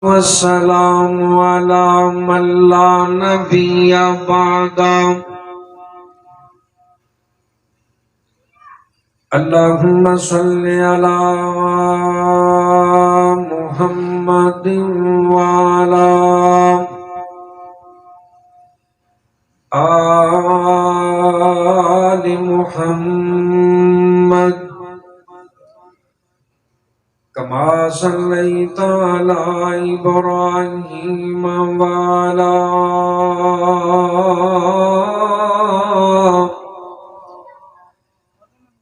والسلام على من لا نبي بعده اللهم صل على محمد وعلى آل محمد كما صليت على إبراهيم وعلى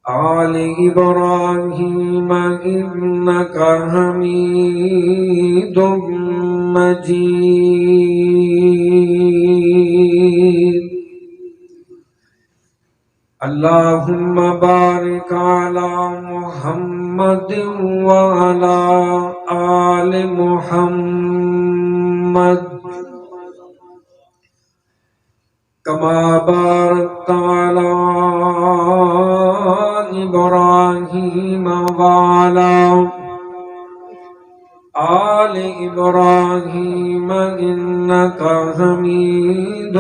آل إبراهيم إنك حميد مجيد اللهم بارك على محمد وعلى آل محمد كما باركت على إبراهيم وعلى آل إبراهيم إنك حميد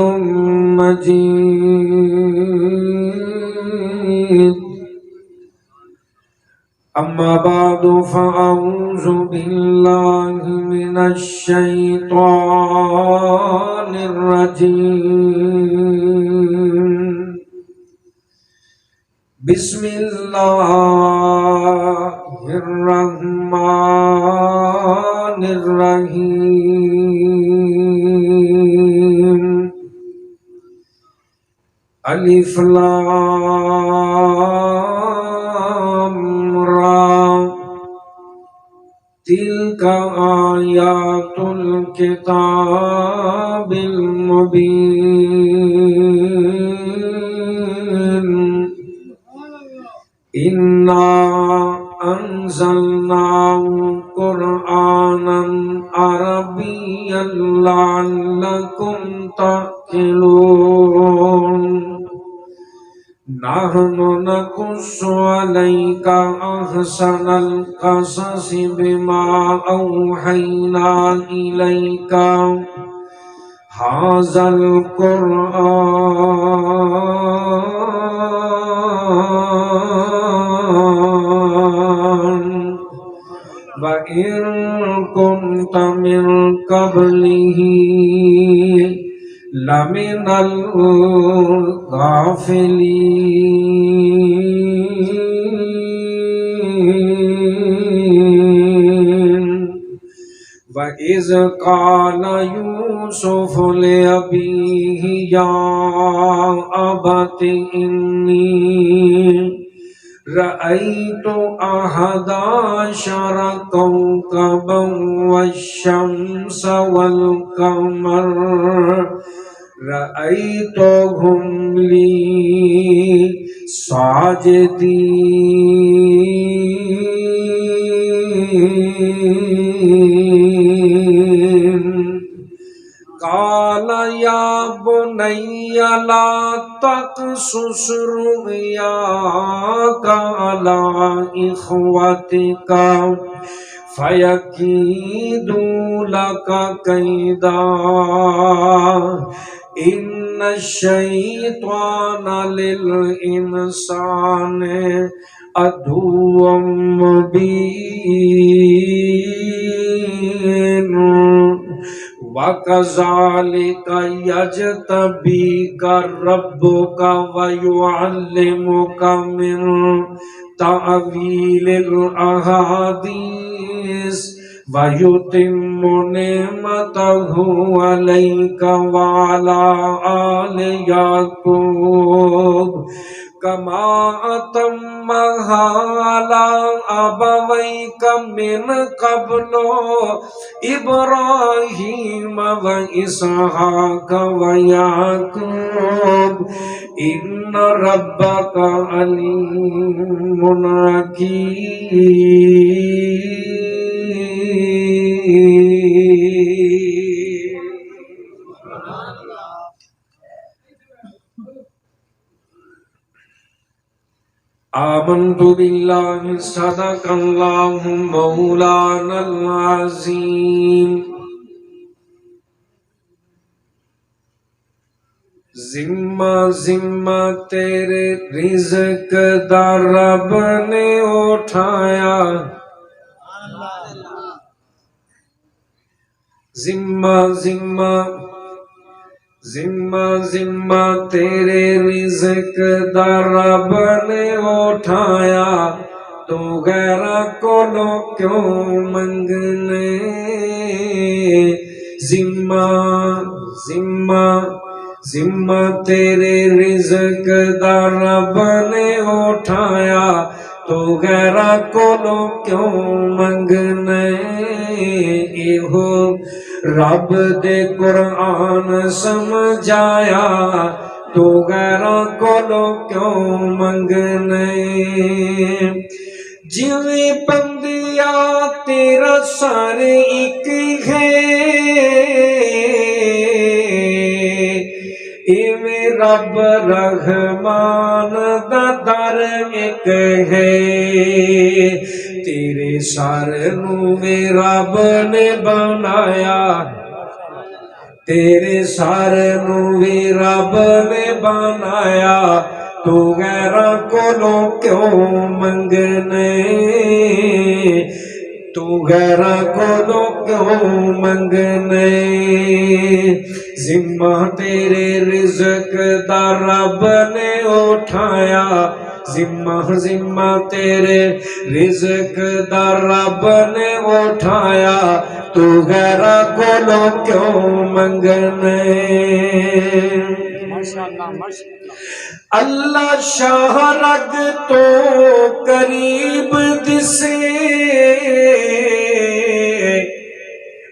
مجيد أما بعد فأعوذ بالله من الشيطان الرجيم بسم الله الرحمن الرحيم ألف لام را تلك آيات الكتاب المبين إنا أنزلناه قرآنا عربيا لعلكم تعقلون نحن نقص عليك أحسن القصص بما أوحينا إليك هذا القرآن وإن كنت من قبله لمن الغافلين وإذ قال يوسف لأبيه يا أبت إني رأيت أحد عشر كوكبا والشمس والقمر رأيتهم لي ساجدين قال يا بني لا تقصص رؤياك على إخوتك فيكيدوا لك كيدا إن الشيطان للإنسان عدو مبين وَكَذَلِكَ يَجْتَبِيكَ رَبُّكَ وَيُعَلِّمُكَ مِن تَأْوِيلِ الْأَحَادِيثِ وَيُتِمُّ نِعْمَتَهُ عَلَيْكَ وَعَلَى آلِ يَعْقُوبَ كما أتمها على أبويك من قبل إبراهيم وإسحاق ويعقوب إن ربك عليم حكيم. آمنت بالله صدق الله مولانا العظيم ذمہ ذمہ تیرے رزق دا رب نے اٹھایا، ذمہ ذمہ ذمہ ذمہ تیرے رزق دا رب نے اٹھایا، تو غیرہ کولو کیوں منگنے، ذمہ ذمہ ذمہ تیرے رزق دا رب نے اٹھایا، تو غیرہ کولو کیوں منگنے، ایہو رب دے قرآن سمجھایا، تو غیرہ کولو کیوں منگنے، جویں بندیا تیرا سر ایک ہے، ایویں رب رحمان دا در ایک ہے، تیرے سر نو وی رب نے بنایا، تیرے سر نو وی رب نے بنایا، تو غیرہ کولو کیوں منگنے، تو غیرہ کولو کیوں منگنے، ذمہ تیرے رزق دا رب نے اٹھایا، ذمہ ذمہ تیرے رزق دا رب نے اٹھایا، تو غیرہ کولو کیوں منگنے، اللہ شاہ رگ تو قریب دسے،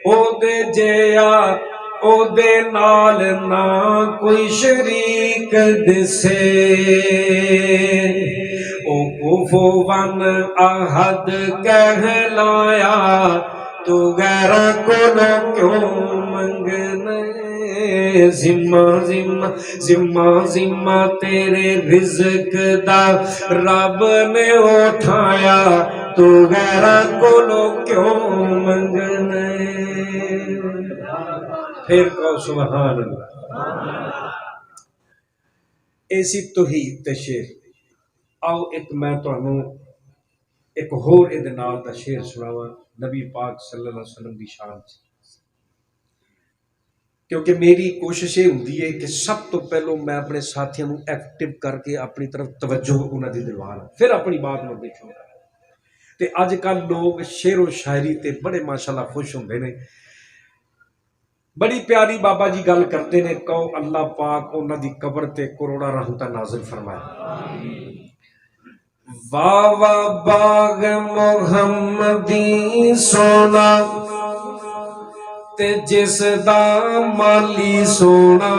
او دے جیا او دے نال نہ کوئی شریک دسے، او کفوان احد کہلایا، تو غیرہ کولو کیوں منگنے، ذمہ ذمہ ذمہ ذمہ تیرے رزق دا رب نے اٹھایا، تو غیرہ کولو کیوں منگنے، پھر کہو سبحان اللہ۔ ایسی توحید تے شعر، آؤ ایک میں تانوں ایک ہور اے دے نال دا شعر سناواں نبی پاک صلی اللہ علیہ وسلم دی شان سے، کیونکہ میری کوشش یہ ہوندی ہے کہ سب تو پہلو میں اپنے ساتھیوں ایکٹیو کر کے اپنی طرف توجہ انہاں دی دلوانا، پھر اپنی بات نو دیکھوں گا۔ تے اج کل لوگ شعر و شاعری تے بڑے ماشاءاللہ خوش ہوندے نے، بڑی پیاری بابا جی گل کرتے نے، کہو اللہ پاک انہاں دی قبر تے کروڑا رحمتاں نازل فرمائے۔ واہ واہ باغ محمدی سونا تے جس دا مالی سونا،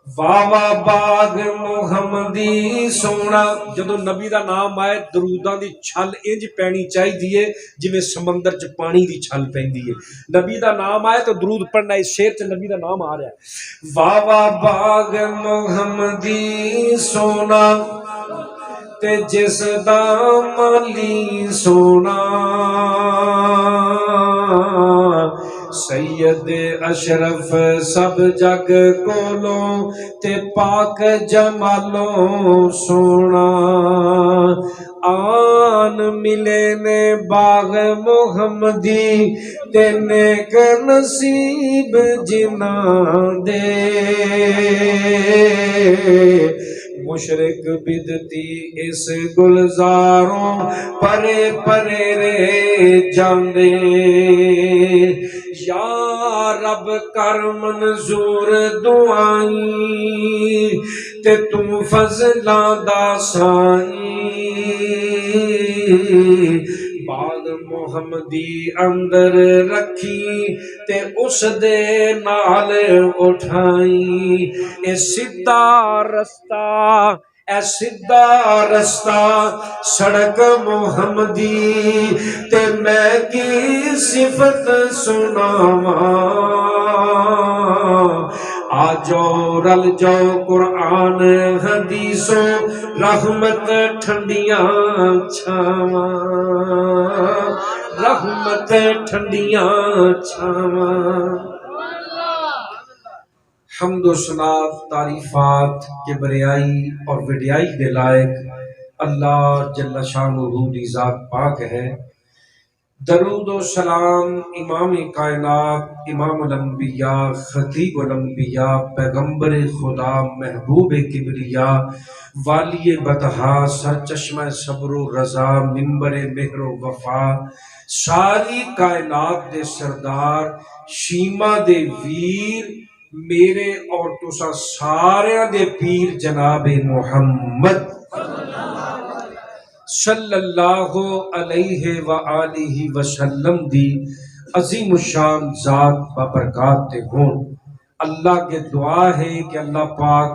واہ واہ باغ محمدی سونا، جدو نبی دا نام آئے دروداں دی چھل انج پینی چاہیے جویں سمندر چ پانی دی چھل پیندی ہے، نبی دا نام آئے تو درود پڑھنا، اس شعر چ نبی دا نام آ رہا ہے، واہ واہ باغ محمدی سونا تے جس دا مالی سونا، سید اشرف سب جگ کولوں تے پاک جمالوں سونا، آن ملے نے باغ محمدی تے نیک نصیب جنہاں دے، مشرک بدتی اس گلزاروں پرے پرے رہ جاندے، یا رب کر منظور دعائیں تے تم فضلاں دا سائیں، باغ محمدی اندر رکھی تے اس دے نال اٹھائی، اے سدھا رستہ اے سدھا رستہ سڑک محمدی تے میں کی صفت سناواں، آ جاؤ رل جاؤ قرآن حدیثوں رحمت ٹھنڈیاں چھاواں، رحمت ٹھنڈیاں چھاواں۔ حمد و ثنا تعریفات کبریائی اور وڈیائی دے لائق اللہ جل شانہ دی ذات پاک ہے۔ درود و سلام امام کائنات، امام الانبیاء، خطیب الانبیاء، پیغمبر خدا، محبوب کبریا، والی بطحا، سرچشمہ صبر و رضا، منبر مہر و وفا، ساری کائنات دے سردار، شیما دے ویر، میرے اور تساں ساریاں دے پیر جناب محمد صلی اللہ علیہ وآلہ وسلم دی عظیم الشان ذات بابرکات تے ہون۔ اللہ کے دعا ہے کہ اللہ پاک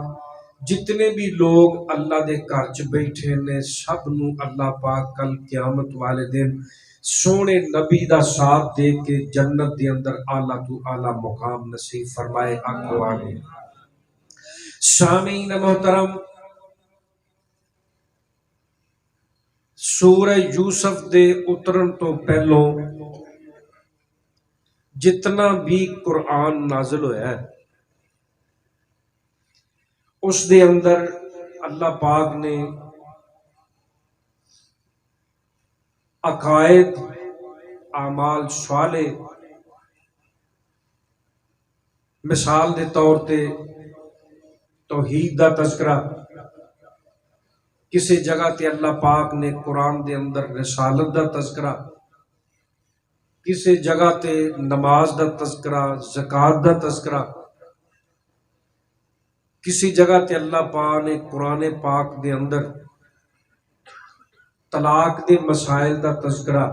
جتنے بھی لوگ اللہ دے گھر چ بیٹھے نے سب نو اللہ پاک کل قیامت والے دن سونے نبی دا ساتھ دے کے جنت دے اندر اعلیٰ تو اعلیٰ مقام نصیب فرمائے، آکھو آمین۔ سامعین محترم، سورہ یوسف دے اترن تو پہلو جتنا بھی قرآن نازل ہوا ہے اس دے اندر اللہ پاک نے عقائد، اعمال صالح، مثال دے طور تے توحید دا تذکرہ، کسی جگہ تے اللہ پاک نے قرآن دے اندر رسالت دا تذکرہ، کسی جگہ تے نماز دا تذکرہ، زکوٰۃ دا تذکرہ، کسی جگہ تے اللہ پاک نے قرآن پاک دے اندر طلاق دے مسائل دا تذکرہ۔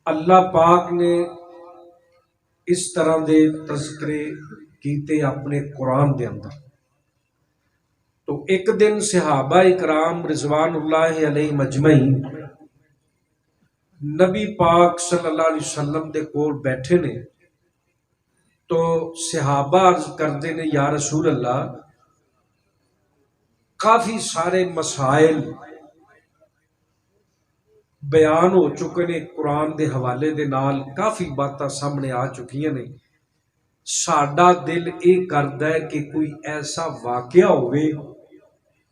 اللہ پاک نے اس طرح دے تذکرے کیتے اپنے قرآن دے اندر۔ تو ایک دن صحابہ اکرام رضوان اللہ علیہ مجمعین نبی پاک صلی اللہ علیہ وسلم دے کول بیٹھے نے، تو صحابہ عرض کردے نے یا رسول اللہ کافی سارے مسائل بیان ہو چکے نے قرآن دے حوالے دے نال، کافی باتاں سامنے آ چکیاں نے، ساڈا دل یہ کردا ہے کہ کوئی ایسا واقعہ ہوئے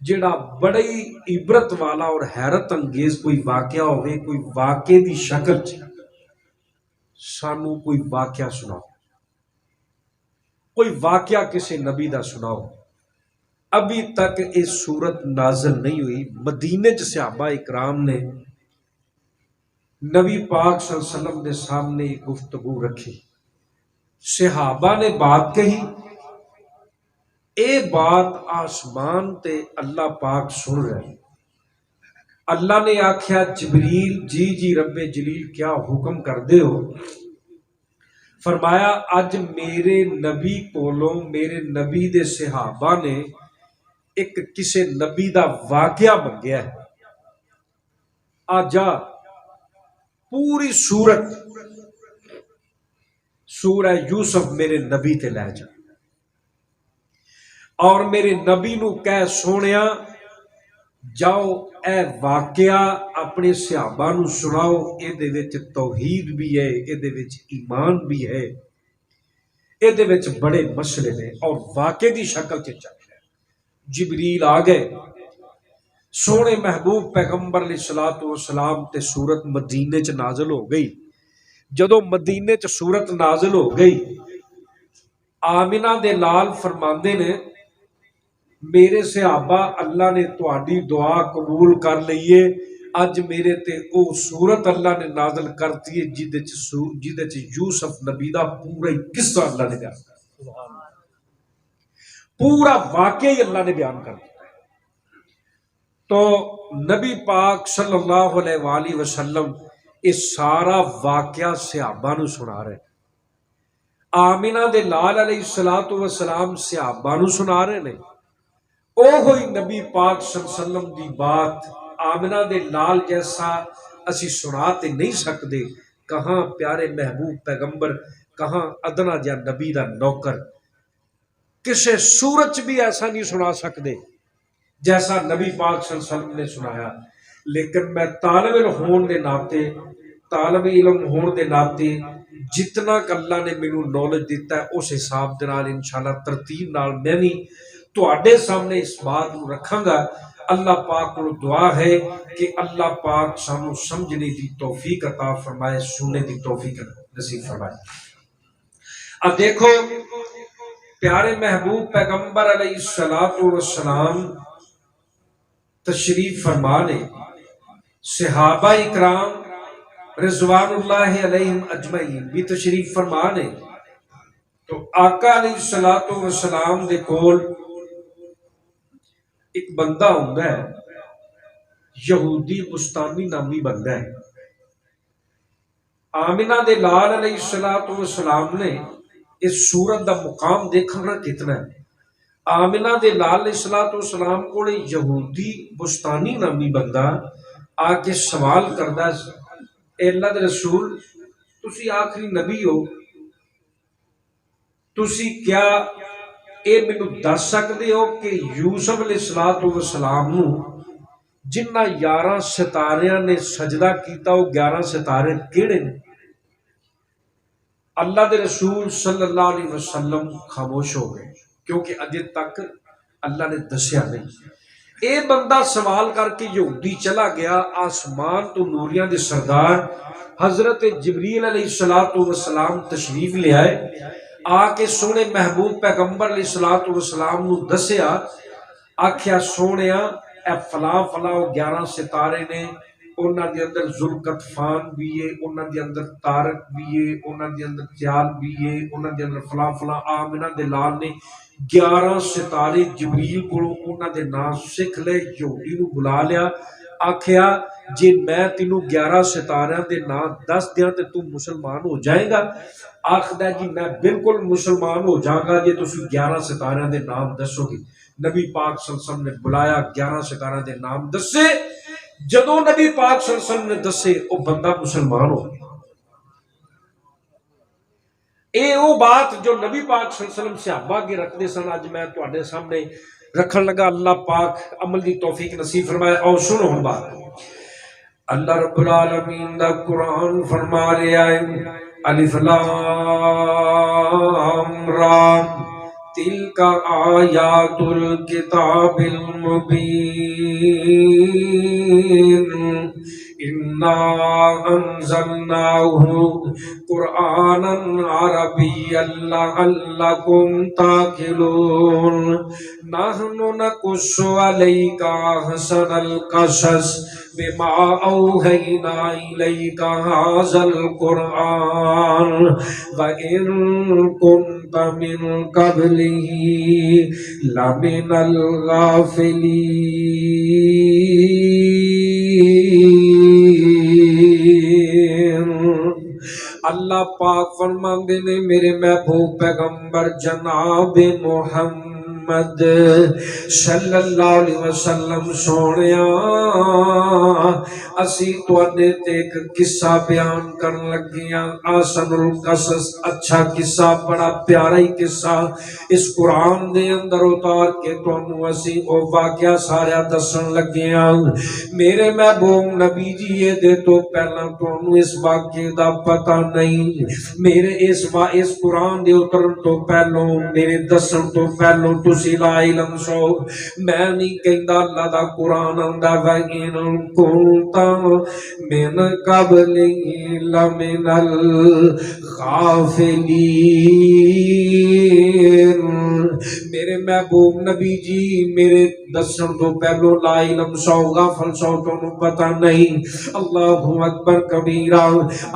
جڑا بڑی عبرت والا اور حیرت انگیز کوئی واقعہ ہوئے، کوئی واقعے دی شکل چ سانو کوئی واقعہ سناؤ، کوئی واقعہ کسی نبی دا سناؤ۔ ابھی تک یہ صورت نازل نہیں ہوئی۔ مدینے چ صحابہ اکرام نے نبی پاک صلی اللہ علیہ وسلم کے سامنے گفتگو رکھی، صحابہ نے بات کہی، اے بات آسمان تے اللہ پاک سن رہے ہیں۔ اللہ نے آکھیا جبریل جی جی رب جلیل کیا حکم کر دے ہو؟ فرمایا اج میرے نبی کولوں، میرے نبی دے صحابہ نے ایک کسے نبی دا واقعہ منگیا ہے، آ جا پوری سورت سورہ یوسف میرے نبی تے لے جا، اور میرے نبی نو کہہ سونیا جاؤ اے واقعہ اپنے صحابہ نو سناؤ، اے دے وچ توحید بھی ہے، اے دے وچ ایمان بھی ہے، اے دے وچ بڑے مسئلے نے، اور واقعے دی شکل چ چل رہا ہے۔ جبریل آ گئے، سونے محبوب پیغمبر علیہ الصلوۃ والسلام تے سورت مدینے چ نازل ہو گئی۔ جدو مدینے چ سورت نازل ہو گئی، آمنہ دے لال فرماندے نے میرے صحابہ اللہ نے تہاڈی دعا قبول کر لئیے، اج میرے تے او سورت اللہ نے نازل کرتی ہے جدے چ یوسف نبی دا پورا ہی قصہ اللہ نے بیان کر، پورا واقعی اللہ نے بیان کر دیا۔ تو نبی پاک صلی اللہ علیہ وآلہ وسلم اس سارا واقعہ صحابہ نو سنا رہے، آمنہ دے لال علیہ السلام صحابہ نو سنا رہے نے۔ او ہوئی نبی پاک صلی اللہ علیہ وسلم دی بات آمنہ دے لال جیسا اسی سنا تے نہیں سکتے، کہاں پیارے محبوب پیغمبر، کہاں ادنا جا نبی دا نوکر، کسے سورت بھی ایسا نہیں سنا سکتے جیسا نبی پاک صلی اللہ علیہ وسلم نے سنایا۔ لیکن میں طالب علم ہون دے ناتے جتنا کہ اللہ نے مینوں نالج دیتا ہے اس حساب دے نال انشاءاللہ ترتیب نال میں بھی تواڈے سامنے اس بات نو رکھاں گا۔ اللہ پاک کو دعا ہے کہ اللہ پاک سانو سمجھنے دی توفیق عطا فرمائے، سننے دی توفیق نصیب فرمائے۔ اب دیکھو پیارے محبوب پیغمبر علیہ الصلوۃ والسلام تشریف فرما لے، صحابہ اکرام رضوان اللہ علیہم اجمعین بھی تشریف فرما لے، تو آقا علیہ الصلوۃ والسلام دے کول ایک بندہ ہوندا ہے، یہودی بستانی نامی بندہ ہے۔ آمنہ دے لال علیہ الصلوۃ والسلام نے اس صورت دا مقام دیکھنا کتنا ہے۔ آمنہ دے لال علیہ الصلوۃ والسلام کو یہودی بستانی نامی بندہ آ کے سوال کردا اے اللہ دے رسول تسی آخری نبی ہو، تسی کیا اے مینوں دس سکدے ہو کہ یوسف علیہ الصلوۃ والسلام نو جنہ 11 ستاریاں نے سجدہ کیتا وہ 11 ستارے کیڑے نے؟ اللہ دے رسول صلی اللہ علیہ وسلم خاموش ہو گئے کیونکہ اجے تک اللہ نے دسیا نہیں۔ اے بندہ سوال کر کے یہودی چلا گیا، آسمان تو نوریاں دے سردار حضرت جبریل علیہ الصلوۃ والسلام تشریف لے آئے، آ کے سونے محبوب پیغمبر علیہ الصلوۃ والسلام نو دسیا، آکھیا سونیا اے فلاں فلاں 11 ستارے نے، انہاں دے اندر ذوالقطفان بھی ہے، انہاں دے اندر طارق بھی ہے، انہاں دے اندر خیال بھی ہے، انہاں دے اندر فلاں فلاں۔ آمنہ دے لال نے 11 ستارے جبریل کو انہاں دے نام سکھ لے، یہودی نو بلا لیا، آکھیا جے میں تینوں 11 ستاریاں دے نام دس دیاں تے تو مسلمان ہو جائے گا؟ آخدا جی میں بالکل مسلمان ہو جاؤں گا جے تسی 11 ستاریاں دے نام دسو گے۔ نبی پاک صلی اللہ علیہ وسلم نے بلایا، 11 ستاریاں دے نام دسے، جدوں نبی پاک صلی اللہ علیہ وسلم نے دسے وہ بندہ مسلمان ہو گیا۔ اے وہ بات جو نبی پاک صلی اللہ علیہ وسلم صحابہ کے رکھتے سن، اج میں تواڈے سامنے رکھن لگا۔ اللہ پاک عمل دی توفیق نصیب فرمائے۔ اور سنو ہن بات، اللہ رب العالمین دا قرآن فرما رہا ہے الف لام را تلک آیات الکتاب المبین انا انزلناہ قرآنا عربیا لعلکم تعقلون نحن نقص علیک احسن القصص بما اوحینا الیک ھذا القرآن وان کنت من قبلہ لمن الغافلین۔ اللہ پاک فرماندے نے میرے محبوب پیغمبر جناب محمد صلی اللہ علیہ وسلم سونیا، اسی تواڈے تے ایک قصہ بیان کرن لگیاں، آسن القصص، اچھا قصہ، بڑا پیارا ہی قصہ اس قرآن دے اندر اتار کے تانوں اسی او واقعہ سارا دسن لگیاں۔ میرے محبوب نبی جی یہ دے تو پہلا تانوں اس واقعے دا پتہ نہیں، میرے اس قرآن دے اترن تو پہلو، میرے دسن تو پہلو تسی لا علم سو۔ میں نہیں کہندا اللہ دا قرآن آندا وَإِن كُنتَ مِن قَبْلِهِ لَمِنَ الْغَافِلِينَ۔ میرے محبوب نبی جی میرے دسن تو پہلو لا علم سو، غافل سو، تانوں پتہ نہیں۔ اللہ اکبر کبیرہ۔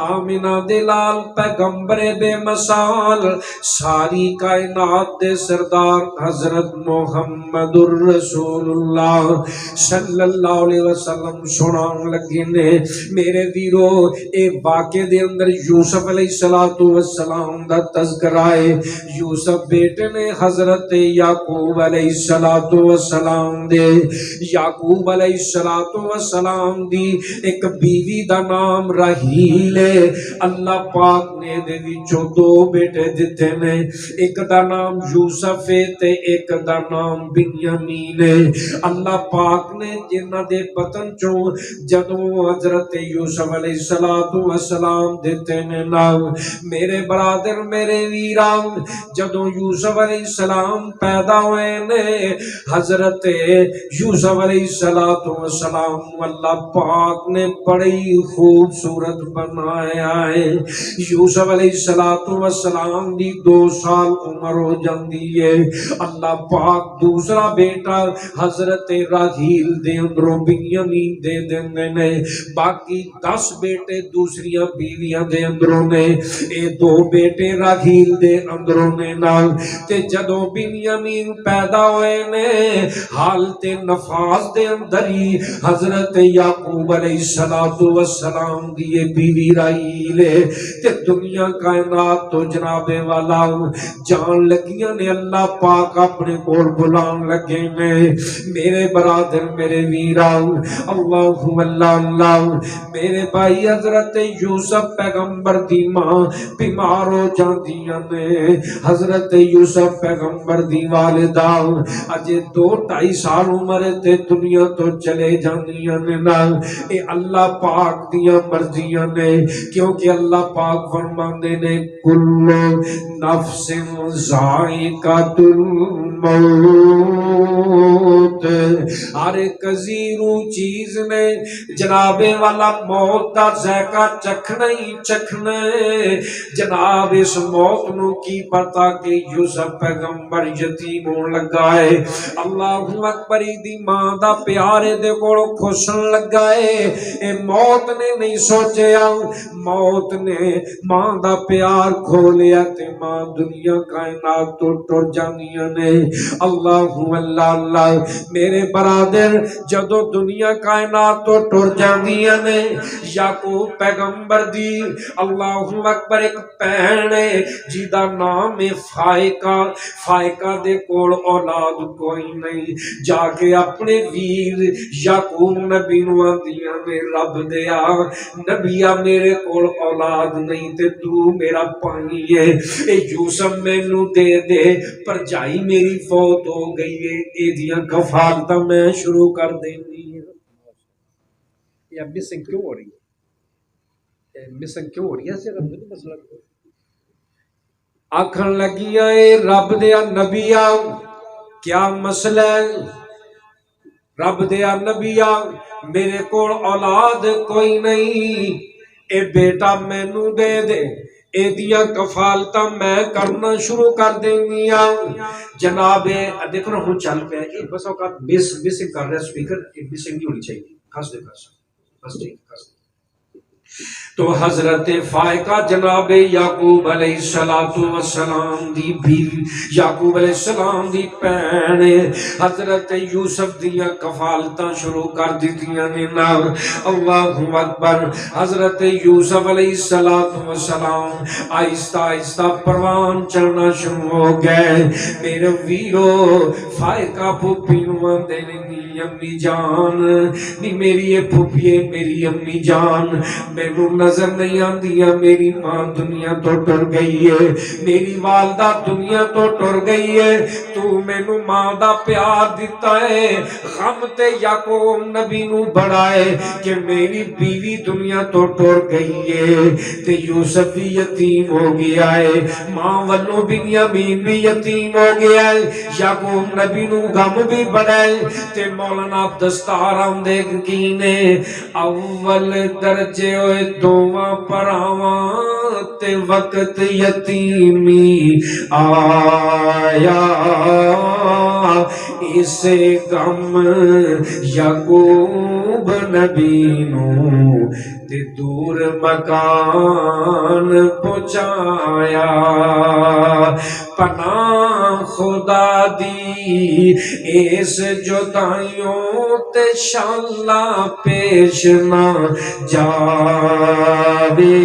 آمنہ دے لال پیغمبر بے مثال ساری کائنات دے سردار حضرت محمد الرسول اللہ صلی اللہ علیہ وسلم سنان لگے نے۔ میرے ویرو اے واقعے دے اندر یوسف علیہ السلام دا تذکرہ ہے۔ یوسف بیٹے نے حضرت حضرت یعقوب علیہ السلام دے یعقوب علیہ السلام دی ایک بیوی دا نام راہیل ہے اللہ پاک نے دے وچوں دو بیٹے دتے نے ایک دا نام یوسف ہے تے ایک دا نام بنیامین ہے اللہ پاک نے جنہاں دے بطن چوں جدوں حضرت یوسف علیہ السلام دتے نے نام میرے برادر میرے ویران جدوں یوسف علیہ السلام پیدا ہوئے نے حضرت یوسف علیہ السلام اللہ پاک نے بڑی خوبصورت بنایا ہے یوسف علیہ السلام دی 2 سال عمر ہو جاندی ہے اللہ پاک دوسرا بیٹا حضرت راہیل دے اندروں بنیامین دے دیندے نے باقی 10 بیٹے دوسریاں بیویاں دے اندروں نے اے 2 بیٹے راہیل دے اندروں نے نال تے جدوں بنیامین پیدا ہوئے نے حالت نفاس دے اندر ہی حضرت یعقوب علیہ السلام دی بیوی راہیل تے دنیا کائنات تو جناب والا جان لگیاں نے اللہ پاک اپنے کول بلان لگے نے میرے برادر میرے ویراں اللہ میرے بھائی حضرت یوسف پیغمبر دی ماں بیمار ہو جاندیاں نے حضرت یوسف پیغمبر دی والدہ اجے 2-2.5 سال عمر تے دنیا تو چلے جاندیاں نے نال اے اللہ پاک دیاں مرضیاں نے کیونکہ اللہ پاک فرماندے نے کل نفس ذائقۃ الموت ہر ایک زیرو چیز نے جناب والا موت دا ذائقہ چکھنا ہی چکھنا ہے جناب اس موت نو کی پتا کہ یوسف پیغمبر یتیم ہون لگا ہے اللہ اکبر دی ماں دا پیارے دے کول کھسن لگا ہے اے موت نے نہیں سوچیا موت نے ماں دا پیار کھو لیا تے ماں دنیا کائنات تو ٹر جانیاں نے اللہ میرے برادر جدو دنیا کائنات تو ٹر جاندیاں نے یعقوب پیغمبر دی اللہ اکبر ایک بہن ہے جیدا نام ہے فائقہ دے کول اولاد کوئی نہیں جا کے اپنے ویر یعقوب نبی نو آندیاں نے رب دیا نبیا میرے کول اولاد نہیں تے تو میرا پانی ہے اے یوسف مینوں دے دے پر جائی میری فوت ہو گئی ہے اے دیاں کفالتاں میں شروع کر دینی ہے یا مسنگ کیوں ہو رہی ہے مسنگ کیوں ہو رہی ہے ایسے اگر نہیں مسئلہ آکھن لگیا اے رب دیا نبیا کیا مسئلہ ہے رب دیا نبیا میرے کول اولاد کوئی نہیں اے بیٹا مینوں دے دے اے دیا کفالتاں میں کرنا شروع کر دینی جناب دیکھنا ہوں چل پہ اے بس اوقات مسنگ کر رہا ہے سپیکر مسنگ نہیں ہونی چاہیے خاص دے بس ٹھیک خاص تو حضرت فائقہ جناب یعقوب علیہ السلام دی بیوی یعقوب علیہ السلام دی بہن حضرت یوسف دیاں کفالتاں شروع کر دتیاں نے نال اللہ اکبر حضرت یوسف علیہ السلام آہستہ آہستہ پروان چلنا شروع ہو گئے میرے ویرو فائقہ پھوپھی نو آندے نے امی جان نی میری یہ پھوپھی میری امی جان میرے نظر نہیں آندیا میری ماں دنیا تو ٹر گئی ہے میری والدہ دنیا تو ٹر گئی ہے تو مینوں ماں دا پیار دیتا ہے غم تے یعقوب نبی نو بڑا ہے کہ میری بیوی دنیا تو ٹر گئی ہے تے یوسف بھی یتیم ہو گیا ہے ماں والوں بنیامین بھی یتیم ہو گیا ہے یعقوب نبی نو غم بھی بڑا ہے تے مولانا دستار آندے کینے اول درجے ہوئے دوواں پراواں تے وقت یتیمی آیا اسے غم یعقوب نبی نو تے دور مکان پہنچایا پناہ خدا دی اس جدائیوں تے شاللہ پیش نہ جاوے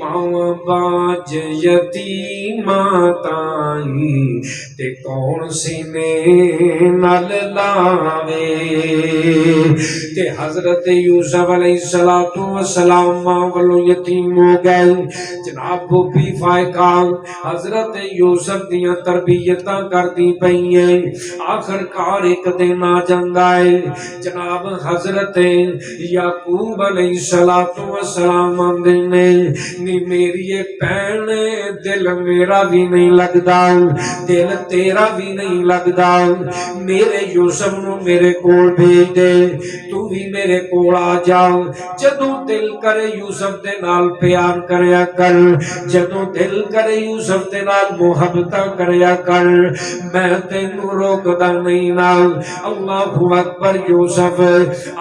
ماں باج یتیماں تائیں تے کون سینے نال لاوے تے حضرت یوسف علیہ السلام والو یتیم ہو گئے جناب بھوپی فائقہ حضرت یوسف دیاں تربیتاں کردی پئی ہیں آخر کار ایک دن آ جاندا ہے جناب حضرت یعقوب علیہ السلام آندے نے نی میری بہن دل میرا بھی نہیں لگدا دل تیرا بھی نہیں لگدا میرے یوسف نو میرے کول بھیج دے تو بھی میرے کول آ جا جدوں دل کرے یوسف دے نال پیار کریا کر جدوں دل کرے یوسف دے نال محبتاں کریا کر میں تینوں روکدا نہیں نال اللہ اکبر یوسف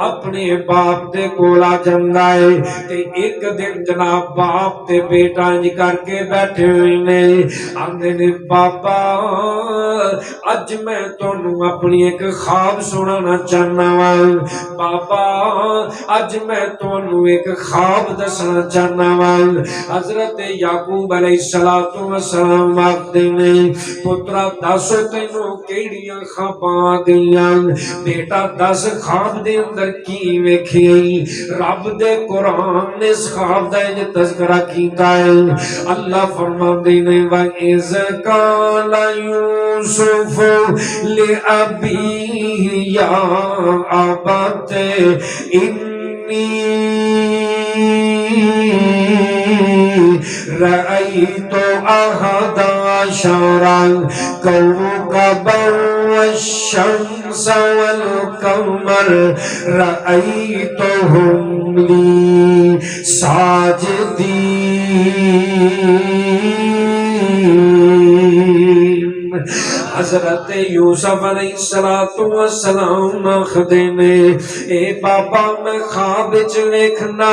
اپنے باپ دے کول آ جاندا ہے تے ایک دن جناب باپ تے بیٹا انج کر کے بیٹھے ہوئے نے آندے نے بابا اج میں تانوں اپنی ایک خواب سنانا چاہنا وا بابا اج میں تانوں ایک خواب دسنا چاہنا وا حضرت یعقوب علیہ السلام آخدے نے پترا دس تینوں کیڑیاں خواباں آ گئیاں بیٹا دس خواب دے اندر کی ویکھی رب دے قرآن نے اس خواب دا یہ تذکرہ کیتا ہے اللہ فرماندے نے وَإِذْ قَالَ يُوسُفُ لِأَبِيهِ يَا أَبَتِ إِنِّي رأيت أحد عشر كوكبا والشمس والقمر رأيتهم لي ساجدين حضرت یوسف علیہ السلام آخدے نے اے بابا میں خواب وچ ویکھنا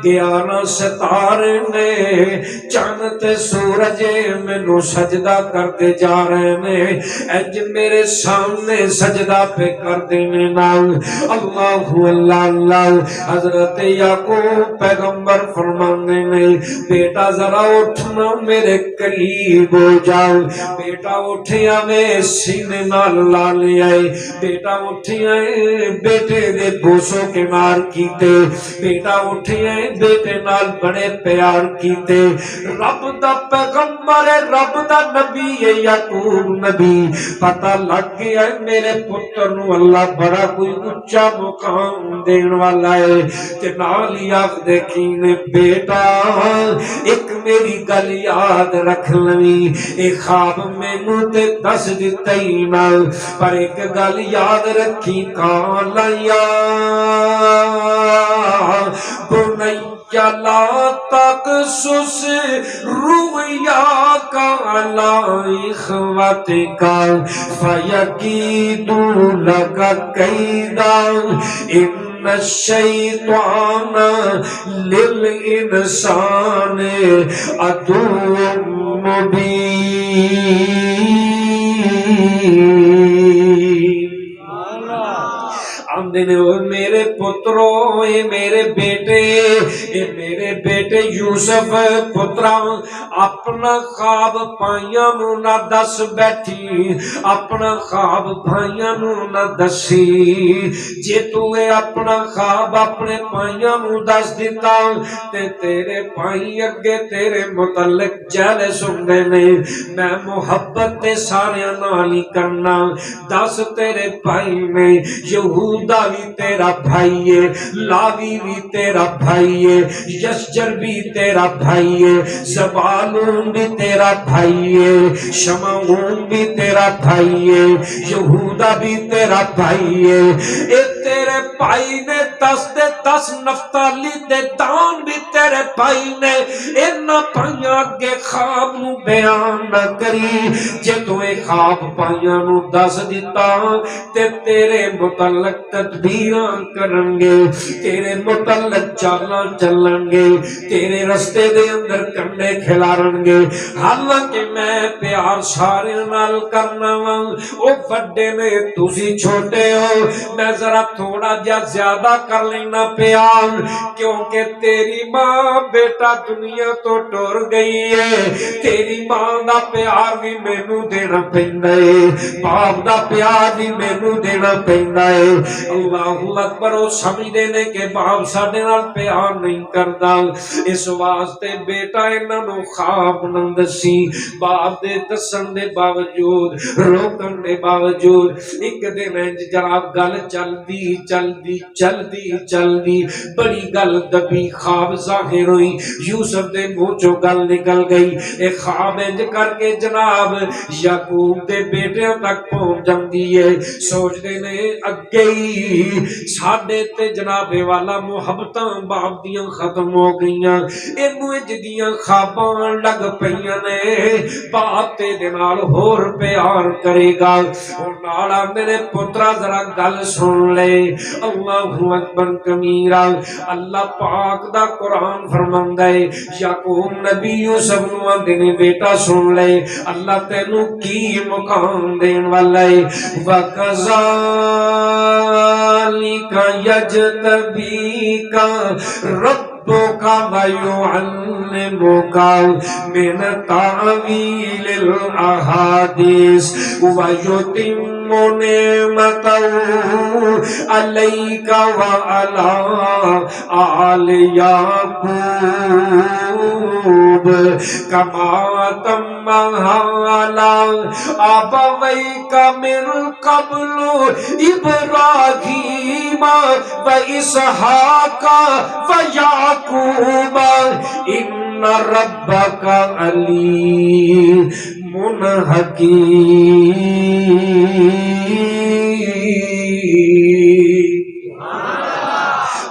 11 ستارے نے چاند تے سورج مینوں سجدہ کرتے جا رہے نے اج میرے سامنے سجدہ پہ کردے نے نال اللہ اللہ اللہ حضرت یعقوب پیغمبر فرماندے نے بیٹا ذرا اٹھنا میرے قریب ہو جاؤ بیٹا اٹھیا میں سینے نال لا لے آئے بیٹا اٹھیا بیٹے دے بوسوں کے نال کیتے بیٹا اٹھیا بیٹے نال بڑے پیار کیتے رب دا پیغمبر رب دا نبی یعقوب نبی پتہ لگ گیا میرے پتر نو اللہ بڑا کوئی اونچا مقام دین والا ہے تے نال ہی آکھ دیکھینے بیٹا ایک میری گل یاد رکھ لویں اے خواب مینوں تے دس دتا ہی نہ پر ایک گل یاد رکھی کالا یا بنیا لا تقصص رؤیاک علی اخوتک فیکیدوا لک کیدا ان الشیطان للانسان عدو مبین آمدے نے میرے پتروں اے میرے بیٹے یوسف پترا اپنا خواب پائیاں نو نہ دس بیٹھی اپنا خواب بھائیاں نو نہ دسی جے تو اے اپنا خواب اپنے پائیاں نو دس دیتا تے تیرے پائی اگے تیرے متعلق جہلے سندے نے میں محبت تے سارے نالی کرنا دس تیرے پائی میں یہودا بھی تیرا بھائی ہے لاوی بھی تیرا بھائی ہے یشجر بھی تیرا بھائی ہے زبالون بھی تیرا بھائی ہے شمعون بھی تیرا بھائی ہے یہودا بھی تیرا بھائی ہے اے تیرے بھائی نے دس نفتالی دے دان بھی تیرے بھائی نے اینا پائیاں اگے خواب نو بیان نہ کری جے تو اے خواب پائیاں نو دس دیتا تے تیرے متعلق تدبیراں کرن گے، تیرے متعلق چالاں چلن گے، تیرے رستے دے اندر کنڈے کھلارن گے۔ حالانکہ میں پیار سارے نال کرنا وا، او بڑے نے تسی چھوٹے ہو، میں ذرا تھوڑا جا زیادہ کر لینا پیار، کیونکہ تیری ماں بیٹا دنیا تو ٹر گئی ہے، تیری ماں دا پیار بھی مینوں دینا پیندا ہے، باپ دا پیار بھی مینوں دینا پیندا ہے۔ اللہ اکبر۔ او سمجھدے نے کہ باپ ساڈے نال پیار نہیں کردا، اس واسطے بیٹا انہاں نوں خواب نہ دسی، باپ دے دسن دے باوجود، روکن دے باوجود ایک دن جناب گل چلدی چلدی چلدی چلدی بڑی گل دبی، خواب ظاہر ہوئی، یوسف دے منہ چوں گل نکل گئی، اے خواب انج کر کے جناب یعقوب دے بیٹیاں تک پہنچ جاندی ہے۔ سوچ دے نے اگے ہی ساڈے تے جناب والا محبتاں باپ دیاں ختم ہو گئیاں، اینوں اج دیاں خواباں لگ پئیاں نے، باپ تے دے نال ہور پیار کرے گا۔ اور نال آندے نے پترا ذرا گل سن لے، اللہ اکبر کبیرا۔ اللہ پاک دا قرآن فرماندا ہے، یعقوب نبی یوسف نوں آندے نے بیٹا سن لے، اللہ تینوں کی مقام دین والا ہے۔ وَكَذَلِكَ يَجْتَبِيكَ رَبُّكَ وَيُعَلِّمُكَ مِنْ تَأْوِيلِ الْأَحَادِيثِ وَيُتِمُّ نِعْمَتَهُ عَلَيْكَ وَعَلَى آلِ يَعْقُوبَ كَمَا أَتَمَّهَا عَلَى آبَوَيْكَ مِنْ قَبْلُ إِبْرَاهِيمَ وَإِسْحَاقَ وَيَعْقُوبَ إِنَّ رَبَّكَ عَلِيمٌ حَكِيمٌ۔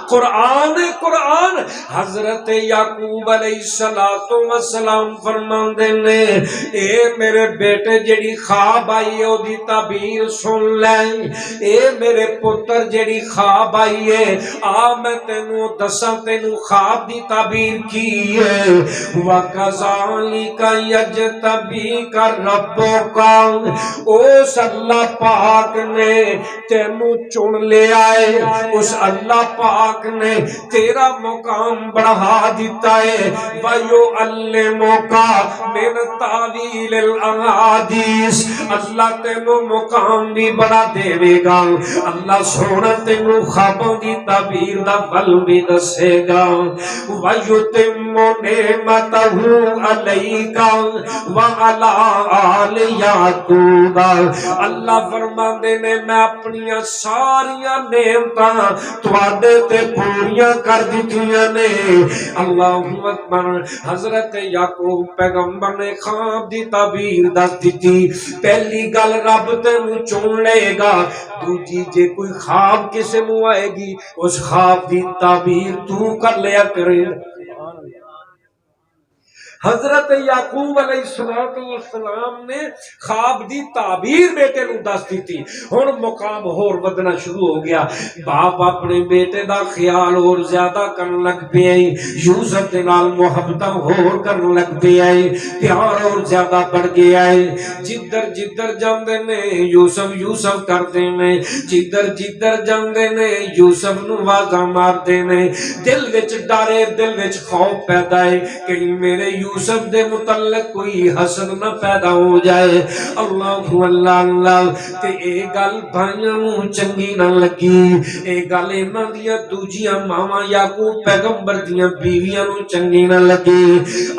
قرآن قرآن حضرت یعقوب علیہ السلام فرماندے نے، اے میرے بیٹے جڑی خواب آئی ہے او دی تعبیر سن لے، اے میرے پتر جڑی خواب آئی ہے آ میں تینوں دساں تینوں خواب دی تعبیر کی ہے۔ وَكَذَلِكَ يَجْتَبِيكَ رَبُّكَ، اس اللہ پاک نے تینوں چن لیا ہے، اس اللہ پاک نے تیرا مقام بڑھا دیتا ہے۔ وَيُعَلِّمُكَ مِنْ تَأْوِيلِ الْأَحَادِيثِ، اللہ تینوں مقام بھی بڑھا دے گا، اللہ سونا تینوں خوابوں دی تعبیر دا پھل بھی دسے گا۔ وَيُتِمُّ نِعْمَتَهُ عَلَيْكَ وَعَلَى آلِ يَعْقُوبَ، اللہ فرماندے نے میں اپنی ساریاں نعمتاں تواڈے تے پوریاں کر دتیاں نے۔ اللہ اکبر۔ حضرت یعقوب پیغمبر نے خواب دی تعبیر دس دتی، پہلی گل رب تینوں چن لے گا، دوجی جے کوئی خواب کسے نوں آئے گی اس خواب دی تعبیر تو کر لیا کرے۔ حضرت یعقوب علیہ السلام نے خواب دی تعبیر بیٹے نوں دس دیتی، ہن مقام ہور ودنا شروع ہو گیا، باپ اپنے بیٹے دا خیال اور زیادہ کرن لگ پیا، یوسف دے نال محبتاں ہور کرن لگ پیا، پیار اور زیادہ بڑھ گیا ہے۔ جدھر جدھر جاندے نے یوسف یوسف کردے نے، جدھر جدھر جاندے نے یوسف نوں آوازاں ماردے نے، دل وچ ڈر ہے، دل وچ خوف پیدا ہے کہ میرے یوسف دے متعلق کوئی حسد نہ پیدا ہو جائے۔ اللہ اللہ اللہ۔ تے اے گل بھائیاں نوں چنگی نہ لگی، اے گل انہاں دیاں دوجیاں ماواں یعقوب پیغمبر دیاں بیویاں نوں چنگی نہ لگی۔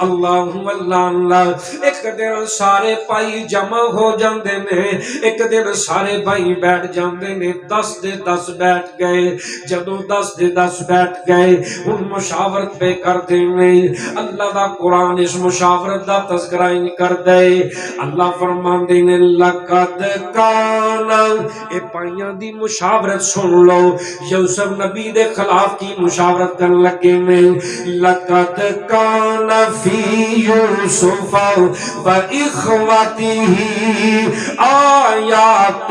اللہ اللہ اللہ۔ ایک دن سارے بھائی جمع ہو جاندے نے، ایک دن سارے بھائی بیٹھ جاندے نے، 10 دے 10 بیٹھ گئے، جدوں 10 دے 10 بیٹھ گئے ہن مشاورت پہ کردے نے۔ اللہ دا قرآن اس مشاورت دا تذکرہ کر دے، اللہ فرماندے نے لقد کان، اے پائیاں دی مشاورت سن لو، یوسف نبی دے خلاف کی مشاورت کرن لگے نے۔ لقد کان فی یوسف و اخوتہ آیات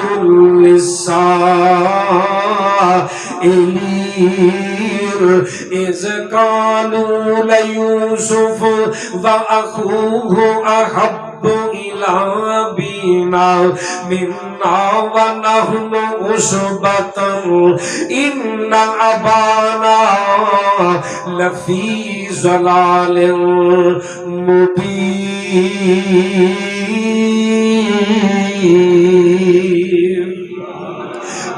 للسائلین، إذ قالوا ليوسف وأخوه أحب إلى أبينا منا ونحن عصبة إن أبانا لفي ضلال مبين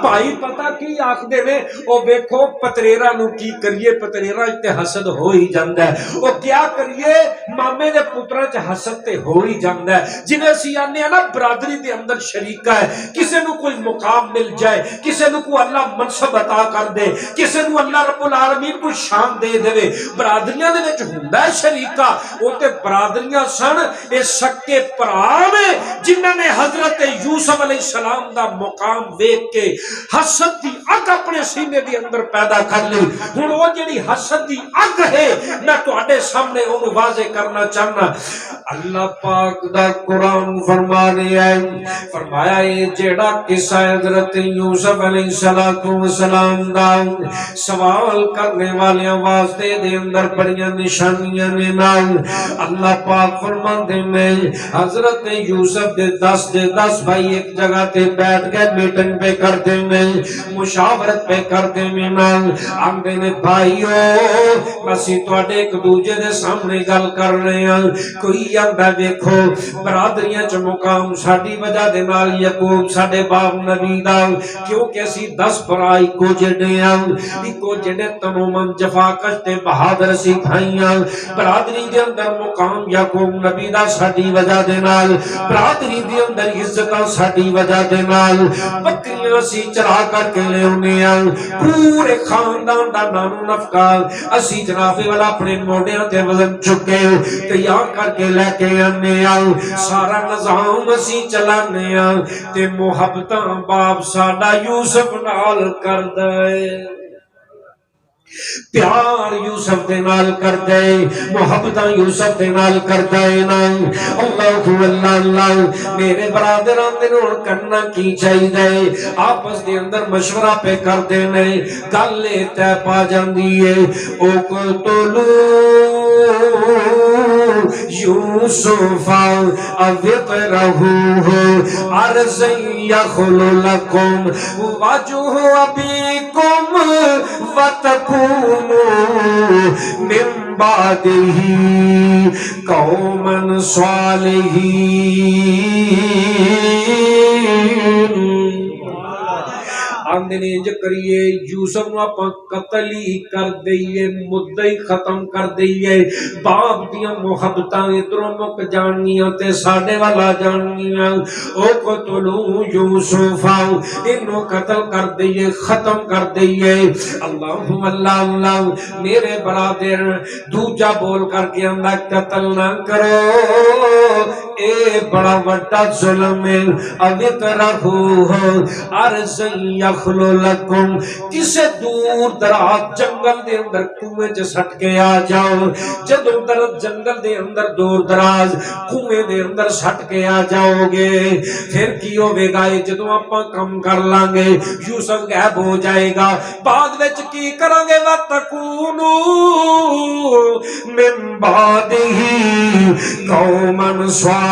بھائی پتہ کی آخدے نے او ویکھو پتریرا نو کی کریے پتریرا تے حسد ہو ہی جاندا ہے او کیا کریے مامے دے پتراں چ حسد تے ہو ہی جاندا ہے جویں اسی آنے نا برادری دے اندر شریکہ ہے کسے نو کوئی مقام مل جائے کسے نو کو اللہ منصب عطا کر دے کسے نو اللہ رب العالمین کو شان دے دے برادریاں دے وچ ہوندا ہے شریکہ او تے برادریاں سن اے سکے بھرا نے جنہاں نے حضرت یوسف علیہ السلام دا مقام ویکھ کے حسد دی اگ اپنے سینے دی اندر پیدا کر لی ہن او جڑی حسد دی اگ ہے میں تواڈے سامنے اونوں واضح کرنا چاہنا اللہ پاک دا قرآن فرما رہا ہے فرمایا اے جڑا قصہ حضرت یوسف علیہ السلام دا سوال کرنے والے واسطے دے اندر بڑیاں نشانیاں نے نال اللہ پاک فرماندے میں حضرت یوسف دے 10 بھائی ایک جگہ تے بیٹھ کے میٹنگ پہ کرتے میں مشاورت پہ کرتے میں آندے نے بھائیو اسی تواڈے ایک دوجے دے سامنے گل کر رہے ہیں کوئی آندا دیکھو برادریاں چ مقام ساڈی وجہ دے نال یعقوب ساڈے باپ نبی دا کیونکہ اسی 10 بھائی کو جڑے ہیں اکو جڑے تمام جفاکش تے بہادر سی بھائیاں برادری دے اندر مقام یعقوب نبی دا ساڈی وجہ دے نال برادری دے اندر عزت ساڈی وجہ دے نال بکریاں اسی چرا کر کے لے اونے پورے خاندان دا نام نفقہ اسی جناب والا اپنے موڈیاں تے وزن چکے تیار کر کے لے کے آنے سارا نظام اسی چلانے تے محبتاں باپ ساڈا یوسف نال کر دے پیار یوسف دے نال کر دے محبتاں یوسف دے نال کر دے نا اللہ اللہ میرے برادران دے نال کرنا کی چاہیے آپس دے اندر مشورہ پہ کر دے نے گل تے پا جاندی ہے او قتلوا یوسف اذرہوہ ارض یخل لکم وجہ ابیکم وتکونوا من بعدہ قوما صالحین آندے نے انج کریے یوسف نو اپاں قتل ہی کر دئیے مدعی ختم کر دئیے باپ دیاں محبتاں ادھروں مک جانیاں تے ساڈے والا جانیاں او قتلو یوسف انو قتل کر دئیے ختم کر دئیے اللہم اللہ میرے برادر دوجا بول کر کے اندر قتل نہ کرو اے بڑا وڈا ظلم ہے اذرہوہ ارض یخلو لکم کسے دور دراز جنگل دے اندر کنویں چ سٹ کے آ جاؤ جدوں درد جنگل دے اندر دور دراز کنویں دے اندر سٹ کے آ جاؤ گے پھر کی ہوے گا جدوں آپاں کم کر لیں گے یوسف غائب ہو جائے گا بعد وچ کی کران گے وتکونو من بعدہ قوما صالحین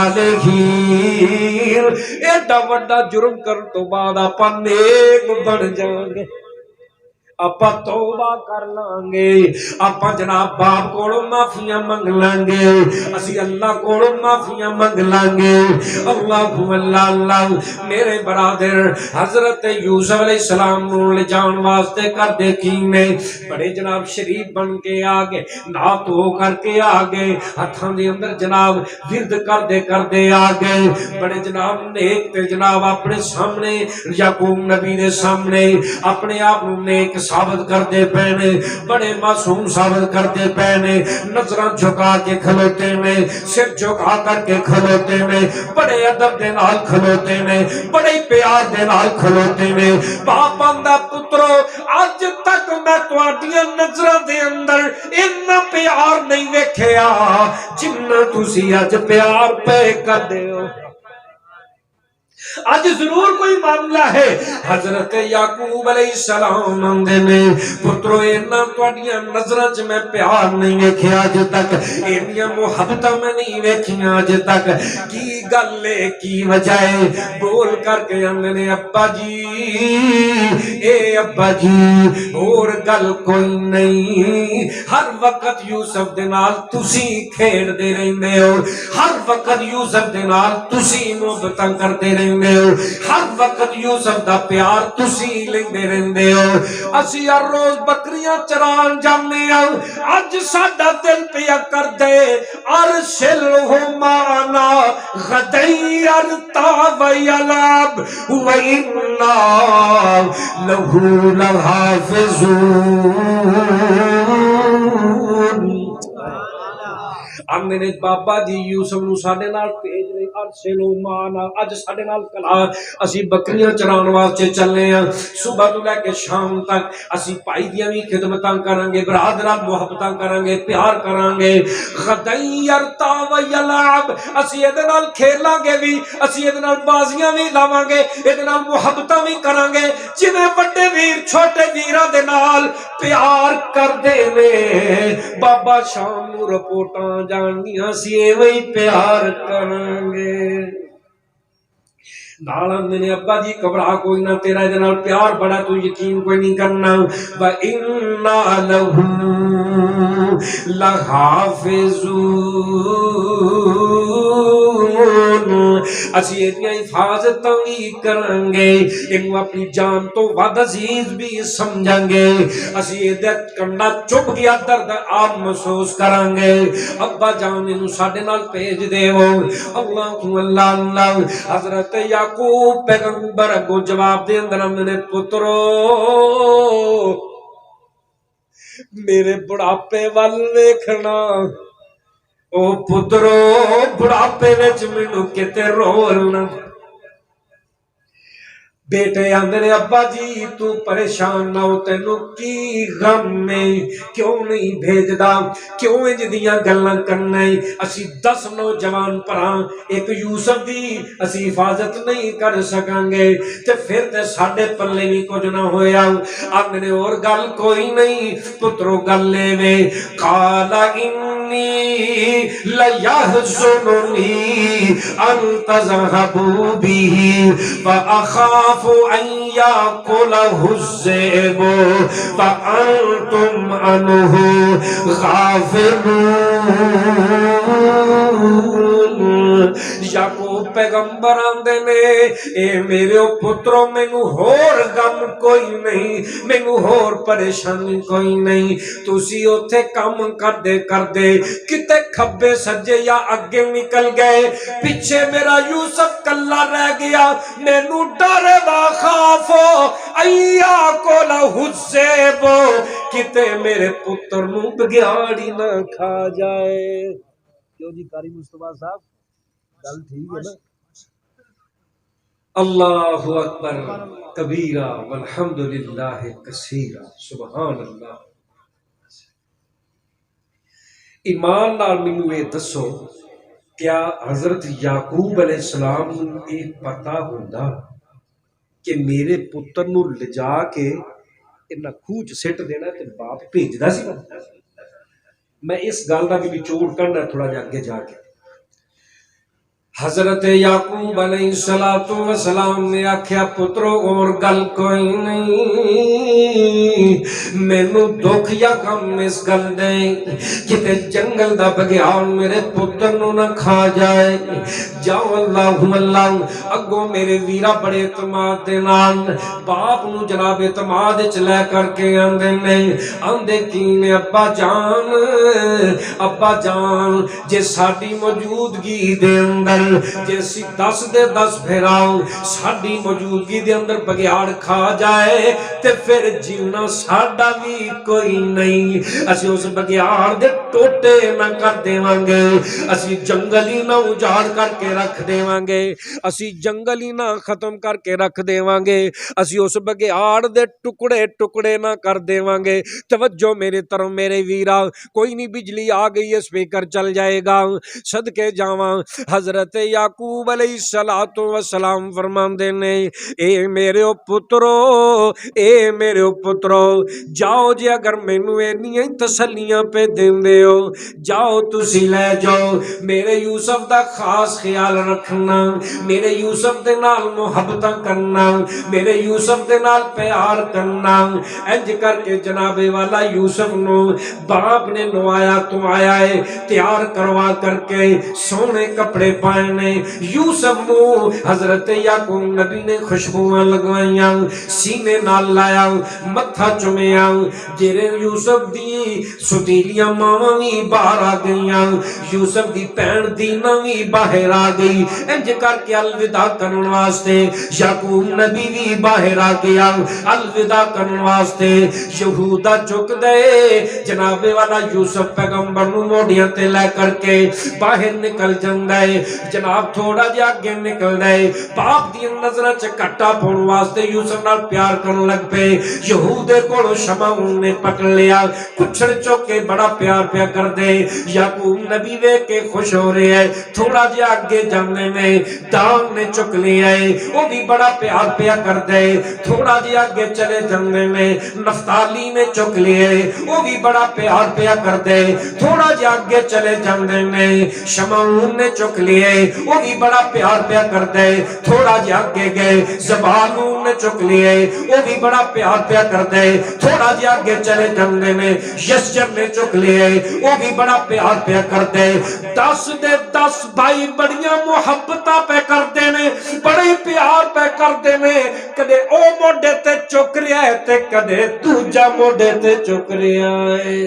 ایڈا وڈا جرم کرن تو بعد آپاں نیک بن جاؤں گے اپا توبہ کر لانگے اپا جناب باپ کوڑوں معافیاں منگ لانگے اسی اللہ کوڑوں معافیاں منگ لانگے اللہ میرے برادر حضرت یوسف علیہ السلام نو لے جان واسطے کر دے کینے بڑے جناب شریف بن کے آگے نات ہو کر کے آگے ہتھاں دے اندر جناب ورد کر دے آگے بڑے جناب نیک تے جناب اپنے سامنے یعقوب نبی دے سامنے اپنے آپ نیک ثابت کر دے پہنے بڑے معصوم ثابت کر دے پہنے نظران جھکا کے کھلوتے میں سر جھکا کر کے کھلوتے میں بڑے ادب دے نال کھلوتے میں بڑے پیار دے نال کھلوتے میں باپاں دا پترو آج تک میں تواڈیاں نظران دے اندر اتنا پیار نہیں ویکھیا جنہ تسی اج پیار پہ کر دے ہو اج ضرور کوئی معاملہ ہے۔ حضرت یعقوب علیہ السلام آندے نے پترو اینا تواڈیاں نظراں چ میں پیار نہیں ویکھیا اج تک، اینیاں محبتاں میں نہیں ویکھیاں اج تک، کی گل ہے کی وجہ ہے؟ بول کر کے آندے نے ابا جی اے ابا جی اور گل کوئی نہیں، ہر وقت یوسف دے نال تسی کھیڈ دے رہندے ہو، ہر وقت یوسف دے نال تسی محبتاں کردے رہندے ہو، ہر وقت یوسف دا پیار تسی لیندے رہندے ہو۔ اسی ہر روز بکریاں چران جانے ہو، اج ساڈا دل پیا کر دے ارسلہ معنا غدی ارتا ویلاب وإنا لہ لحافظون۔ آندے نے بابا جی یوسف نو ساڈے نال بھیج دے، ارسلو معنا اج ساڈے نال کلا، اسی بکریاں چران واسطے چلے ہاں، صبح تو لے کے شام تک اسی بھائی دیاں وی خدمتاں کران گے، برادراں محبتاں کران گے، پیار کران گے۔ غدی یرتا و یلعب، اسی اے دے نال کھیلاں گے وی، اسی اے دے نال بازیاں وی لاواں گے، اے دے نال محبتاں وی کران گے، جویں بڑے ویر چھوٹے ویراں دے نال پیار کردے نے۔ بابا شام نو رپورٹاں جانیاں سی ایویں پیار کران گے۔ نال آندے نے ابا جی گھبرا کوئی نہ، تیرا دے نال پیار بڑا، تو یقین کوئی نہیں کرنا۔ وَإِنَّا لَهُ لَحَافِظُونَ، اسی ایدیاں حفاظتاں بھی کریں گے، انہوں اپنی جان تو ود عزیز بھی سمجھیں گے، اسی ایدہ کنڈا چپ گیا درد آپ محسوس کریں گے۔ ابا جان انہوں ساڑھے نال پیج دے ہو، اللہ اللہ۔ حضرت یعقوب پیغمبر کو جواب دے اندر میں پترو میرے بڑھاپے وال ویکھنا، او پترو بڑھاپے وچ مینوں کتے رولنا۔ بیٹے آندے نے ابا جی تو پریشان نہ ہو، تینوں کی غم میں کیوں نہیں بھیجدا، کیوں انج دیاں گلاں کرنا ہے؟ اسی 10 نوجوان پراں ایک یوسف دی اسی حفاظت نہیں کر سکیں گے تے پھر تے ساڈے پلے بھی کچھ نہ ہویا۔ آندے نے اور گل کوئی نہیں پترو، گل لے وے قال انی لیحزننی ان تذهبوا به فاخاف ان یاکلہ الذئب فانتم عنہ غافلون۔ یعقوب پیغمبر آندے نے اے میرے پترو مینوں ہور غم کوئی نہیں، مینوں ہور پریشانی کوئی نہیں، تسی اوتھے کام کردے کردے کتے کھبے سجے یا اگے نکل گئے، پیچھے میرا یوسف کلا رہ گیا، مینوں ڈر وا خافو ایا کولا الذئب، کتے میرے پتر نوں بگیاڑی نہ کھا جائے۔ کیوں جی قاری مصطفیٰ صاحب گل ٹھیک ہے نا؟ اللہ اکبر کبیرہ والحمدللہ کثیرہ، سبحان اللہ۔ ایمان نال مینوں یہ دسو، کیا حضرت یعقوب علیہ السلام نوں یہ پتہ ہوندا کہ میرے پتر نوں لجا کے انہاں کھوہ چ سٹ دینا تے باپ بھیجدا سی؟ میں اس گل دا بھی نچوڑ کرنا تھوڑا جا اگے جا کے۔ حضرت یعقوب علیہ السلام نے آکھیا پترو اور گل کوئی نہیں، مینوں دکھ یا غم اس گل دے کتے جنگل دا بگیاڑ میرے پتر نوں نہ کھا جائے۔ جاؤ اللہم اللہ، اگوں میرے ویرا بڑے اعتماد دے نال باپ نوں جناب اعتماد وچ لے کر کے آندے نے، آندے کی نے ابا جان جے ساڈی موجودگی دے اندر جے سی 10 دے 10 پھیراؤ ساڈی موجودگی دے اندر بگیاڑ کھا جائے تے پھر جیونا ساڈا بھی کوئی نہیں، اسی اس بگیاڑ دے ٹوٹے نہ کر دیواں گے، اسی جنگل ہی نہ اجاڑ کر کے رکھ دیواں گے، اسی جنگل ہی نہ ختم کر کے رکھ دیواں گے، اسی اس بگیاڑ دے ٹکڑے ٹکڑے نہ کر دیواں گے۔ توجہ میرے طرف میرے ویرا، کوئی نہیں بجلی آ گئی ہے سپیکر چل جائے گا، صدقے جاواں۔ حضرت یعقوب علیہ الصلوۃ والسلام فرماندے نے اے میرے پترو اے میرے پترو جاؤ جی اگر مینوں اینیاں تسلیاں پہ دیندے ہو جاؤ تسی لے جاؤ میرے یوسف دا خاص خیال رکھنا میرے یوسف دے نال محبتاں کرنا میرے یوسف دے نال پیار کرنا انج کر کے جناب والا یوسف نو باپ نے نوایا تو آیا ہے تیار کروا کر کے سونے کپڑے پائے نے یوسف نو حضرت یعقوب نبی نے خوشبوواں لگوائیاں سینے نال لایا متھا چومیا جڑے یوسف دی ستیلیاں ماواں وی باہر آ گئیاں یوسف دی بہن دینا وی باہر آ گئی انج کر کے الوداع کرن واسطے یعقوب نبی بھی باہر آ گیا الوداع کرن واسطے یہودا چک دے جناب والا یوسف پیغمبر نو موڑیاں تے لے کر کے باہر نکل جاندا ہے جناب تھوڑا جہا اگے نکل دے باپ دی نظراں چ کٹا پاؤن واسطے یوسف نال پیار کرن لگ پے یہودے کولوں شمعون نے پکڑ لیا کچھڑ چوک کے بڑا پیار پیا کر دے یعقوب نبی ویکھ کے خوش ہو رہے ہے تھوڑا جہا اگے جانے میں دان نے چک لیا ہے وہ بھی بڑا پیار پیا کر دے تھوڑا جہا اگے چلے جانے میں نفتالی نے چک لیا ہے وہ بھی بڑا پیار پیا کر دے تھوڑا جہا اگے چلے جانے میں شمعون نے چک لیا ہے وہ بھی بڑا پیار پیا کر دے تھوڑا جہا اگے گئے زبانون نے چک لیا ہے وہ بھی بڑا پیار پیا کر دے تھوڑا جہا اگے چلے جانے میں یسجر نے چک لیا ہے وہ بھی بڑا پیار پیا کر دے 10 بھائی بڑیاں محبتاں پہ کر دے نے بڑے پیار پہ کر دے نے کدے او موڈے تے چک رہا ہے تے کدے دوجا موڈے تے چک رہا ہے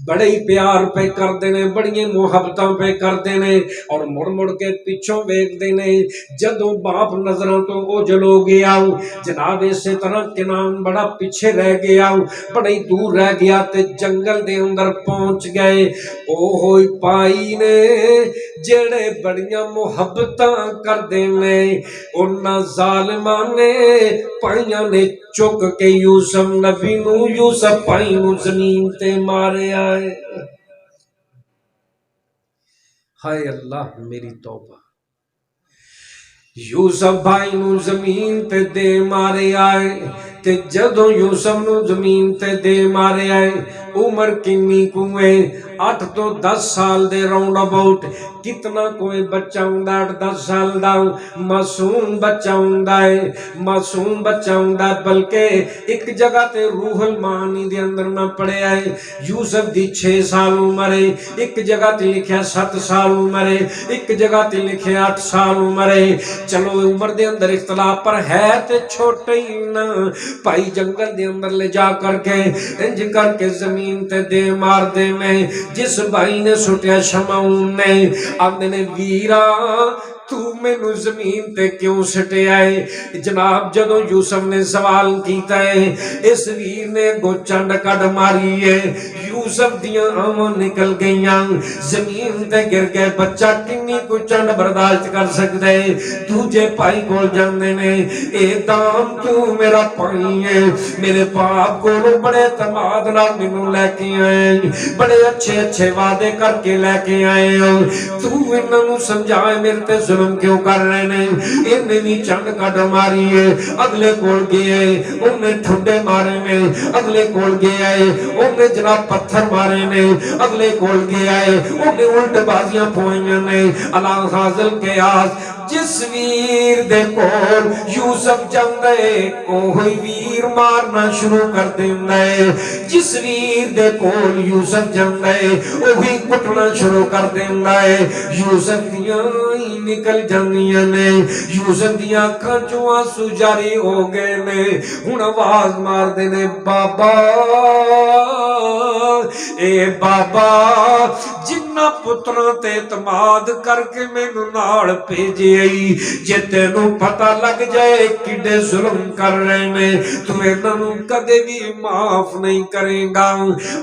بڑے ہی پیار پہ کر دینے بڑی محبتاں پہ کر دینے اور مڑ مڑ کے پیچھوں ویکھ دینے جدوں باپ نظروں تو او جلو گیا جناب اسی طرح کنان بڑا پیچھے رہ گیا بڑی دور رہ گیا تے جنگل دے اندر پہنچ گئے او ہوئی پائی نے جڑے بڑیاں محبتاں کر دینے انہاں ظالماں نے پائیاں نے چک کے یوسف نبی نو یوسف پائی نو زمین تے مارے آئے ہائے اللہ میری توبہ یوسف بھائی نو زمین تے دے مارے آئے تے جدوں یوسف نو زمین تے دے مارے آئے عمر کنی کوئے 8 تو 10 سال دے راؤنڈ اباؤٹ کتنا کوئی بچہ ہوندا 8-10 سال دا معصوم بچہ ہوندا ہے معصوم بچہ ہوندا بلکہ ایک جگہ تے روح المعانی دے اندر میں پڑھیا ہے یوسف دی 6 سال عمر ہے ایک جگہ تے لکھیا 7 سال عمر ہے ایک جگہ تے لکھیا 8 سال عمر ہے چلو عمر دے اندر اختلاف پر ہے تے چھوٹے ہی نا پائی جنگل دے اندر لے جا کر کے انج کر کے زمین تے دے مار دے میں جس بھائی نے سٹیا شمعون نے آندے نے ویرا تو مینوں زمین تے کیوں سٹیا ہے جناب جدوں یوسف نے سوال کیتا ہے اس ویر نے گوچنڈ کڈ ماری ہے یوسف دیاں آنکھاں نکل گئیاں زمین تے گر گئے بچہ کنی کو چنڈ برداشت کر سکدے دوجے پائی کول جاندے نے اے دام کیوں میرا پائی ہے میرے باپ کو بڑے اعتماد نال مینوں لے کے آئے بڑے اچھے اچھے وعدے کر کے لے کے آئے تو انہاں نوں سمجھائے میرے تے ظلم کیوں کر رہے نے انہیں بھی چنڈ کڈ ماری ہے اگلے کول گئے انہیں ٹھنڈے مارے نے اگلے کول گئے انہیں جناب پتھر مارے نے اگلے کول گئے انہیں الٹ بازیاں پوائیاں نے اللہ حاضر کے آس جس ویر دے کول یوسف جاندے اوہی ویر مارنا شروع کر دیندے جس ویر دے کول یوسف جاندے اوہی کٹنا شروع کر دیندے یوسف دیاں نکل جاندیاں نے یوسف دیاں اکھاں چوں آنسو جاری ہو گئے نے ہن آواز مار دے نے بابا اے بابا جنہ پتراں تے اعتماد کر کے مینوں نال بھیجے جے تینوں پتہ لگ جائے کڈے ظلم کر رہے نے تو انہاں کدے بھی معاف نہیں کرے گا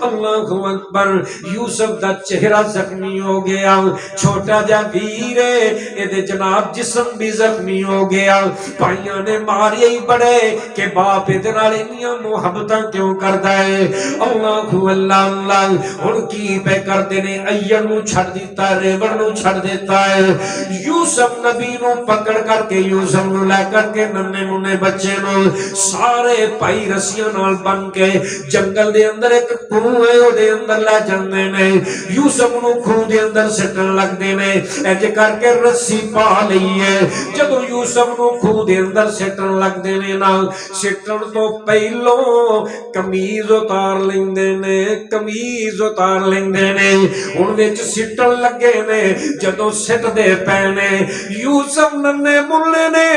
اللہ اکبر یوسف دا چہرہ زخمی ہو گیا چھوٹا جا ویر اے دے جناب جسم بھی زخمی ہو گیا بھائیاں نے مارے ہی بڑے کہ باپ دے نال انیاں محبتاں کیوں کردا ہے اللہ اللہ ہن کی پہ کر دے نے ایڑ نو چھڑ دیتا ہے، ریوڑ نو چھڑ دیتا ہے۔ یوسف نبی نو پکڑ کر کے، یوسف نو لے کر کے، ننے منے بچے نو سارے پائی رسیاں نال بن کے جنگل دے اندر ایک کنویں ہے، او دے اندر لے جاندے نے۔ یوسف نو کھو دے اندر سٹن لگ دے نے، انج کر کے رسی پا لئیے۔ جدو یوسف نو کھو دے اندر سٹن لگ دے نے نا، سٹن تو پہلو کمیز اتار لیندے نے، کمیز اتار لیندے نے، ان وچ سٹن لگے نے۔ جدو سٹ دے پینے، یوسف ننے ملے نے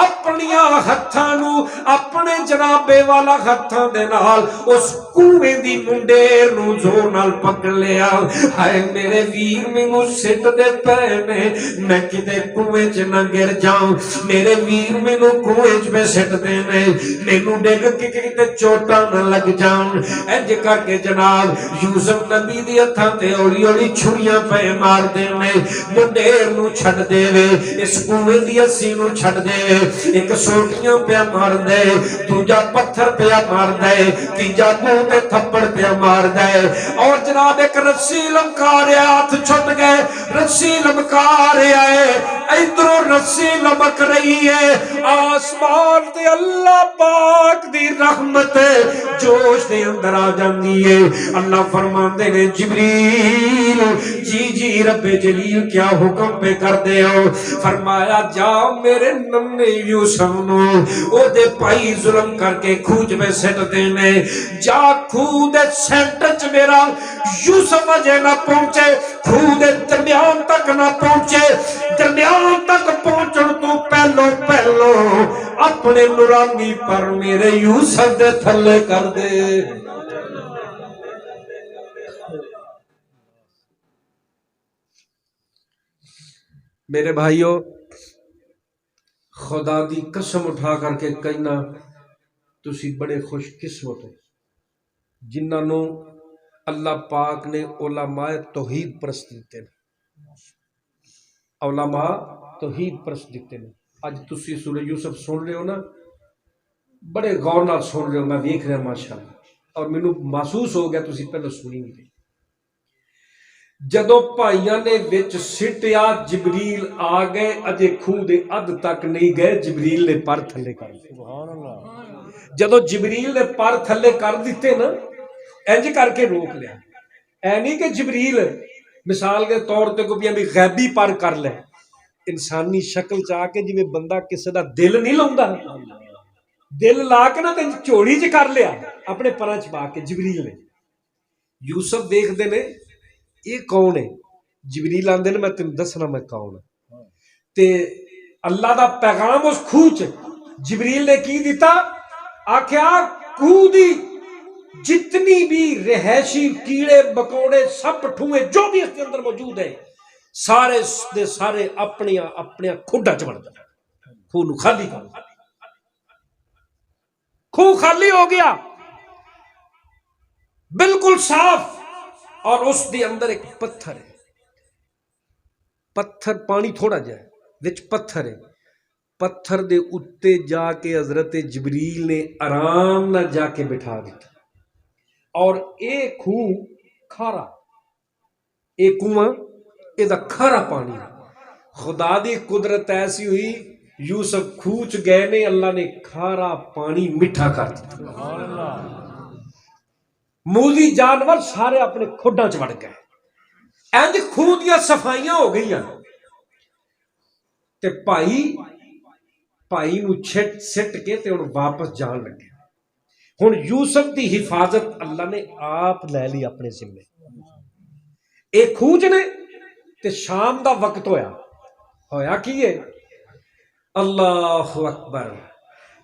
اپنیاں ہتھاں نو اپنے جنابے والا ہتھاں دے نال اس کنویں دی منڈیر نو زور نال پکڑ لیا۔ ہائے میرے ویر مینوں سٹ دے پینے، میں کتے کنویں چ نہ گر جاؤں، میرے ویر مینوں کنویں چ میں سٹ دے نے، مینوں ڈگ کے کتے چوٹاں نہ لگ جاؤں۔ انج کر کے جناب یوسف نبی دی ہتھاں تے ہولی ہولی چھریاں پے مار دے نے، منڈیر نو چھڈ دے وے، اس کنویں دی رسی نو چھڈ دے وے، ایک سوٹیاں پیا مار دے، دوجا پتھر پیا مار دے، تیجا منہ تے تھپڑ پیا مار دے، اور جناب ایک رسی لمکا رہا، ہاتھ چھٹ گئے، رسی لمکا رہا ہے، ادھروں رسی لمک رہی ہے، آسمان تے اللہ پاک دی رحمت جوش دے اندر آ جاندی ہے۔ اللہ فرماندے نے جبریل جی جی رب جلیل کیا حکم پہ کر دے ہو؟ فرمایا جا میرے ننے یوسف نو او دے پائی ظلم کر کے کھوج میں سٹ دینے، جا کھو دے سینٹر چ میرا یوسف اجے نہ پہنچے، کھو دے درمیان تک نہ پہنچے، درمیان تک پہنچن تو پہلو پہلو اپنے نورانی پر میرے یوسف دے تھلے کر دے۔ میرے بھائیو، خدا دی قسم اٹھا کر کے کہنا تسی بڑے خوش قسمت ہو جنہاں نو اللہ پاک نے علماء توحید پرست دیتے ہیں، علماء توحید پرست دیتے ہیں۔ اج تسی سورہ یوسف سن رہے ہو نا، بڑے غور نال سن رہے ہو، میں دیکھ رہا ماشاءاللہ، اور مینوں محسوس ہو گیا تسی پہلے سنی نہیں۔ جدو بھائیاں نے وچ سٹیا، جبریل آ گئے، اجے کھوہ دے اد تک نہیں گئے، جبریل نے پر تھلے کر دیتے۔ جدو جبریل نے پر تھلے کر دیتے نا، انج کر کے روک لیا، اے نہیں کہ جبریل مثال کے طور تے کوئی بھی غیبی پر کر لے، انسانی شکل چاہ کے جی بندہ کسی دا دل نہیں لاؤندا، دل لا کے نا تے چوڑی چ کر لیا اپنے پراں چ پا کے۔ جبریل نے یوسف دیکھدے نے یہ کون ہے، جبریل آندے نے میں تینوں دسنا میں کون ہوں، تے اللہ دا پیغام اس کھوہ چ جبریل نے کی دیتا، آکھیا کھوہ دی جتنی بھی رہائشی کیڑے مکوڑے سپ ٹھوئے جو بھی اس کے اندر موجود ہے، سارے دے سارے اپنی کھڈا چ بڑھ جائے، کھوہ نو خالی کر، کھوہ خالی ہو گیا بالکل صاف، اور اس دے اندر ایک پتھر ہے، پتھر پانی تھوڑا جائے وچ پتھر ہے، پتھر دے اتے جا کے حضرت جبریل نے آرام نہ جا کے بٹھا دیتا، اور اے کھوہ کھارا، اے کنواں اے دا کھارا پانی، خدا دی قدرت ایسی ہوئی یوسف کھوہ چ گئے نے، اللہ نے کھارا پانی میٹھا کر دیتا، موذی جانور سارے اپنے کھڈاں چ وڑ گئے، انج کھوہ دیاں صفائیاں ہو گئیاں، تے پائی نو سٹ کے تے ہن واپس جان لگے۔ ہن یوسف دی حفاظت اللہ نے آپ لے لی اپنے ذمے، اے کھوہ چ نے تے شام دا وقت ہویا کی ہے، اللہ اکبر،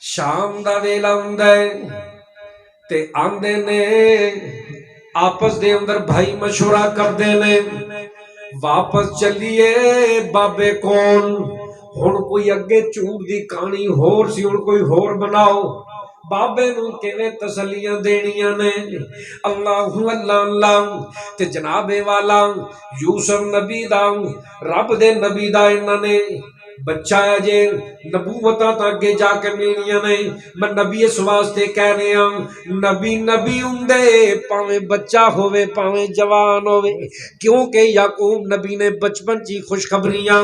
شام دا ویلا ہوندا ہے تے آندے نے آپس دے اندر بھائی مشورہ کردے نے، واپس چلیے بابے کول، ہن کوئی اگے چور دی کہانی ہور سی، ہن کوئی ہور بناؤ، بابے نو کیویں تسلیاں دینیاں نے، اللہ اللہ اللہ، تے جناب والا یوسف نبی دا رب دے نبی دا انہاں نے بچہ ہے جے نبوتاں تا اگے جا کے ملنیاں نے میں نبی اس واسطے کہہ رہا ہوں نبی نبی ہوندے پاویں بچہ ہوے پاویں جوان ہوے کیونکہ یعقوب نبی نے بچپن چی خوشخبریاں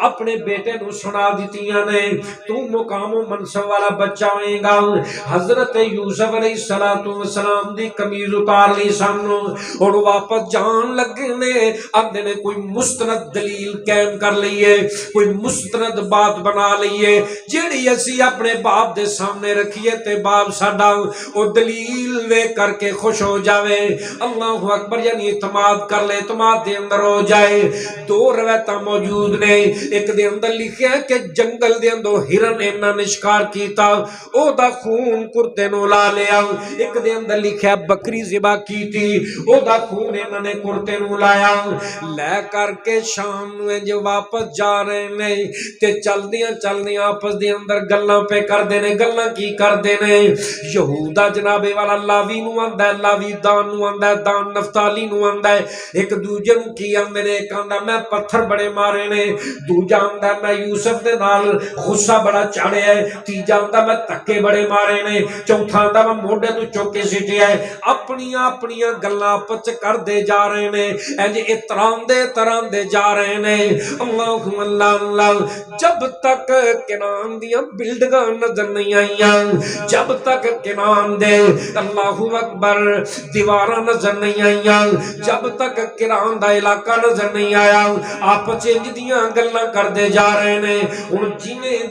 اپنے بیٹے نو سنا دتیاں نے تو مقام و منصب والا بچہ ہوئے گا حضرت یوسف علیہ السلام دی قمیض اتار لی سامنو اور واپس جان لگے نے آندے نے کوئی مستند دلیل قائم کر لئیے کوئی مستند بات بنا لئیے جیڑی اسی اپنے باپ دے سامنے رکھیے تے باپ ساڈا او دلیل وے کر کے خوش ہو جاوے اللہ اکبر یعنی اعتماد کر لے اعتماد دے اندر ہو جائے دو روایتاں موجود نے ایک دے اندر لکھیا ہے کہ جنگل دے اندر ہرن انہاں نے شکار کیتا او دا خون کرتے نو لا لیا ایک دے اندر لکھیا ہے بکری ذبح کیتی او دا خون انہاں نے کرتے نو لایا لے کر کے شام نو جو واپس جا رہے نے تے چل دیاں آپس دے اندر گلاں پہ کر دینے گلاں کی کر دینے یہودا جناب والا لاوی نو آندا ہے لاوی دان نو آندا ہے دان نفتالی نو آندا ہے ایک دوجے نو کی آندے نے ایک آندا میں پتھر بڑے مارے نے دوجا آندا میں یوسف دے نال غصہ بڑا چڑھیا ہے تیجا آندا میں تکے بڑے مارے نے چوتھا آندا میں موڈے تو چوکے سٹیا ہے اپنیاں گلاں آپس کر دے جا رہے نے انج اتران دے جا رہے نے اللہ اللہ جب تک کنان دیاں بلڈنگاں نظر نہیں آئیاں جب تک کنان دے اللہ اکبر دیواراں نظر نہیں آئیاں جب تک کنان دا علاقہ نظر نہیں آیا آپ چینج دیاں گلاں کر دے جا رہے نے ہن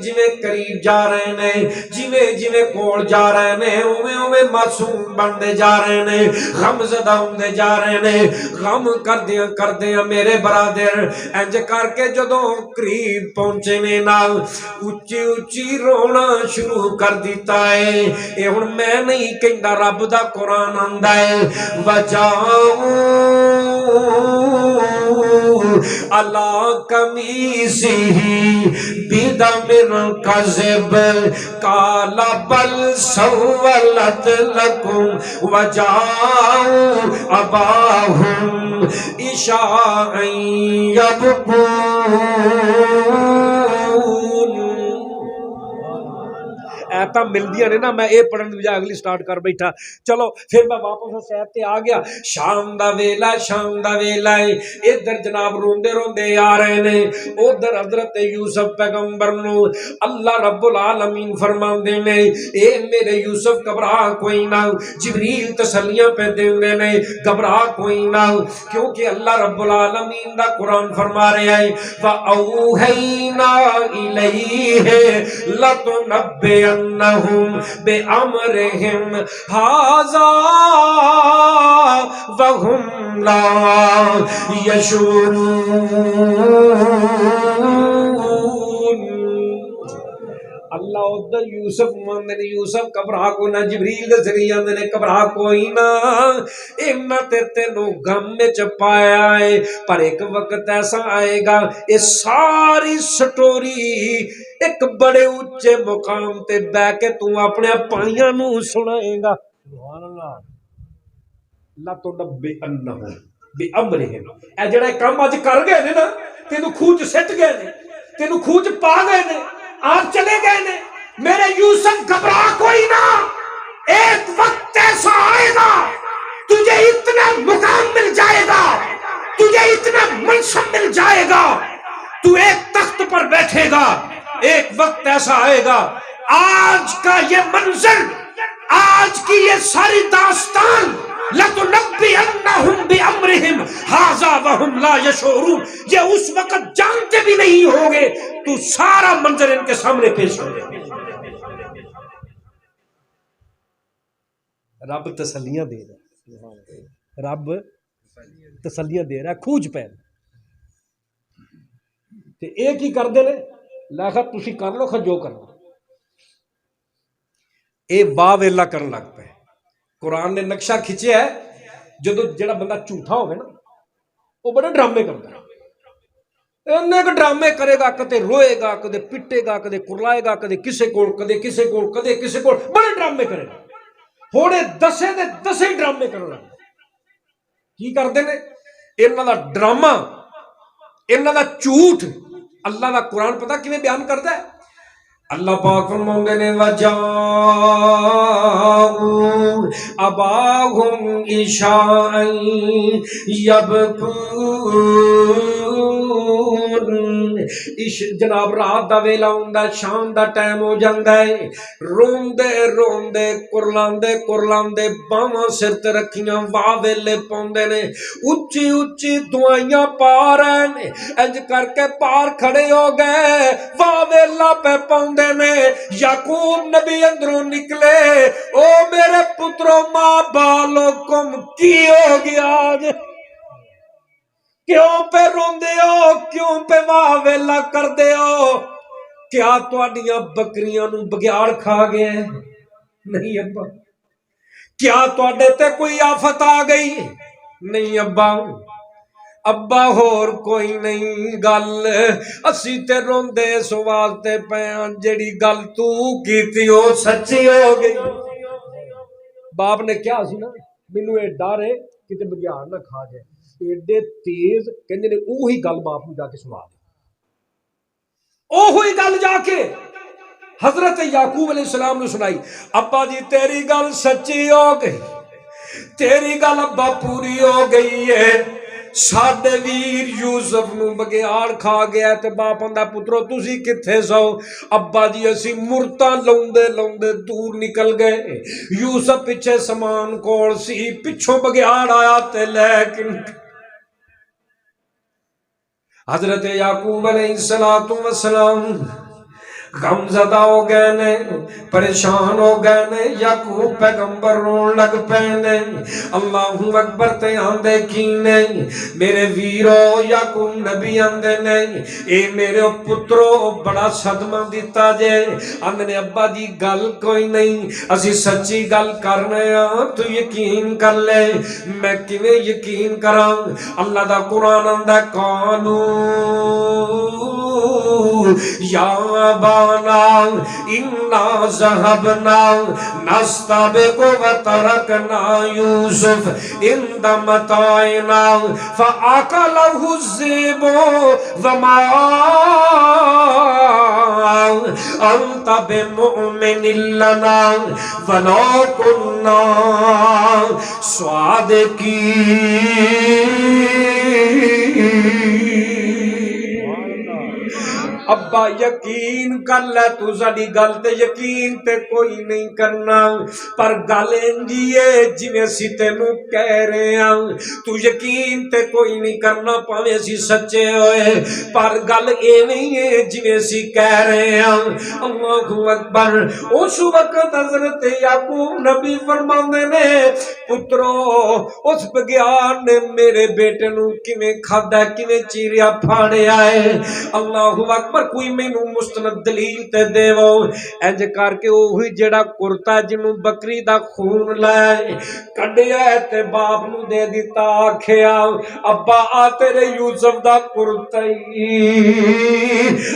جویں قریب جا رہے نے جویں کول جا رہے نے اوویں معصوم بندے جا رہے نے غم زدہ ہوندے جا رہے نے غم کر دیاں میرے برادر انج کر کے جدوں قریب پہنچے نے نال اچھی رونا شروع کر دیتا ہے اے ہن میں نہیں کہندا رب دا قرآن آندا ہے وجاؤ اللہ قمیصہ بدم کذب قال بل سولت لكم وجاؤ اباہم عشاء یبکون ایتاں ملدیاں نے نا میں اے پڑھن دی بجائے اگلی سٹارٹ کر بیٹھا چلو پھر میں واپس سید تے آ گیا شام دا ویلا ہے ادھر جناب روندے آ رہے نے ادھر حضرت یوسف پیغمبر نو اللہ رب العالمین فرماندے نے اے میرے یوسف گھبرا کوئی نہ جبریل تسلیاں پہ دیندے نے گھبرا کوئی نہ کیونکہ اللہ رب العالمین دا قرآن فرما رہا ہے وَأَوْحَيْنَا إِلَيْهِ لَتُنَبِّئَنَّهُم بِأَمْرِهِمْ هَٰذَا وَهُمْ لَا يَشْعُرُونَ اللہ ادھر یوسف ماندے نے یوسف گھبرا کو نہ جبریل دے ذریعے آندے نے گھبرا کوئی نہ اینا تے تینوں غم وچ پایا ہے پر ایک وقت ایسا آئے گا یہ ساری سٹوری ایک بڑے اونچے مقام تے بہ کے تو اپنے پائیاں نو سنائے گا سبحان اللہ لا تنبئنہم بامرہم اے جڑا کام اج کر گئے نے نا تینوں کھوج سٹ گئے نے تینوں کھوج پا گئے نے آپ چلے گئے نے میرے یوسف گھبرا کوئی نہ ایک وقت ایسا آئے گا تجھے اتنا مقام مل جائے گا تجھے اتنا منصب مل جائے گا تو ایک تخت پر بیٹھے گا ایک وقت ایسا آئے گا آج کا یہ منظر آج کی یہ ساری داستان لَتُنَبِّئَنَّهُمْ بِأَمْرِهِمْ هَٰذَا وَهُمْ لَا يَشْعُرُونَ یہ اس وقت جانتے بھی نہیں ہوں گے تو سارا منظر ان کے سامنے پیش ہو گئے رب تسلیاں دے رہا ہے رب تسلیاں دے رہا ہے کھوج پہ تے ایک ہی کر دے نے لاکھت تسی کر لو جو کرنا اے واہ ویلا کرن لگ پے قرآن نے نقشہ کھچیا ہے جدو جڑا بندہ جھوٹا ہوگا نا وہ بڑے ڈرامے کرتا ہے انہیں ڈرامے کرے گا کدے روئے گا کدے پٹے گا کدے کرلائے گا کدے کسے کول بڑے ڈرامے کرے گا تھوڑے دسے ڈرامے کرنا کی کرتے ہیں انہاں دا ڈرامہ انہاں دا جھوٹ اللہ دا قرآن پتہ کیویں بیان کردا ہے؟ اللہ پاک فرماندے نے وجاؤ اباہم عشاء یبکون، جناب رات دا ویلا ہوندا، شام دا ٹائم ہو جاندا ہے، روندے روندے کرلاندے کرلاندے باواں سر تے رکھیاں واہ ویلے پاوندے نے، اچھی اچھی دعائیاں پا رہے نے، انج کر کے پار کھڑے ہو گئے، واہ ویلا پہ پاوندے نے۔ یعقوب نبی اندروں نکلے، او میرے پترو ماں بالکم کی ہو گیا آج؟ کیوں پہ روندے ہو؟ کیوں پہ واہ ویلا کر دے ہو؟ کیا تواڈیاں بکریاں نو بگیاڑ کھا گئے؟ نہیں ابا۔ کیا تواڈے تے کوئی آفت آ گئی؟ نہیں ابا۔ ابا ہور کوئی نہیں گل، اسی تے روندے اس واسطے پیاں جیڑی گل تو کیتی او سچی ہو گئی۔ باپ نے کیا سی نا، مینوں اے ڈر ہے کتے بگیاڑ نہ کھا جائے، ایڈے تیز کہندے نے اوہی گل باپ نوں جا کے سنا دے، اوہی گل جا کے حضرت یعقوب علیہ السلام نے سنائی، ابا جی تیری گل سچی ہو گئی، تیری گل ابا پوری ہو گئی ہے، ساڈے ویر یوسف نو بگیاڑ کھا گیا تے باپ آندا پترو تسی کتھے سو؟ ابا جی اسی مرتاں لوندے لوندے دور نکل گئے، یوسف پیچھے سامان کول سی، پچھوں بگیاڑ آیا تے لیکن حضرت یعقوب علیہ السلام غم زدہ ہو گئے نے، پریشان ہو گئے نے، یعقوب پیغمبر رون لگ پے نے، اللہ اکبر تے آندے کی نہیں میرے ویرو، یعقوب نبی آندے نہیں اے میرے پترو بڑا صدمہ دیتا جے، آندے نے ابا جی گل کوئی نہیں، اسی سچی گل کرنے ہاں، تو یقین کر لے۔ میں کیویں یقین کراں؟ اللہ دا قرآن آندا قالو یا بانا انا ذهبنا نستبق وتركنا يوسف عند متاعنا فأكله الذئب وما أنت بمؤمن لنا ولو كنا صادقين۔ ابا یقین کر لے، تو ساڈی گل تے یقین تے کوئی نہیں کرنا، پر گل انجی ہے جویں اسی تینوں کہہ رہے ہاں، تو یقین تے کوئی نہیں کرنا پاویں اسی سچے ہوئے، پر گل ایویں ہے جویں اسی کہہ رہے ہاں۔ اللہ اکبر۔ اس وقت حضرت یعقوب نبی فرماندے نے پترو اس بگیار نے میرے بیٹے نو کیویں کھادا، کیویں چیریا پھاڑیا ہے؟ اللہ اکبر۔ کوئی مینوں مستند دلیل تے دیو، انج کر کے اوہی جڑا کرتا جنوں بکری دا خون لائے کڈیا تے باپ نو دے دیتا، آکھیا ابا آ تیرے یوسف دا کرتا ہی،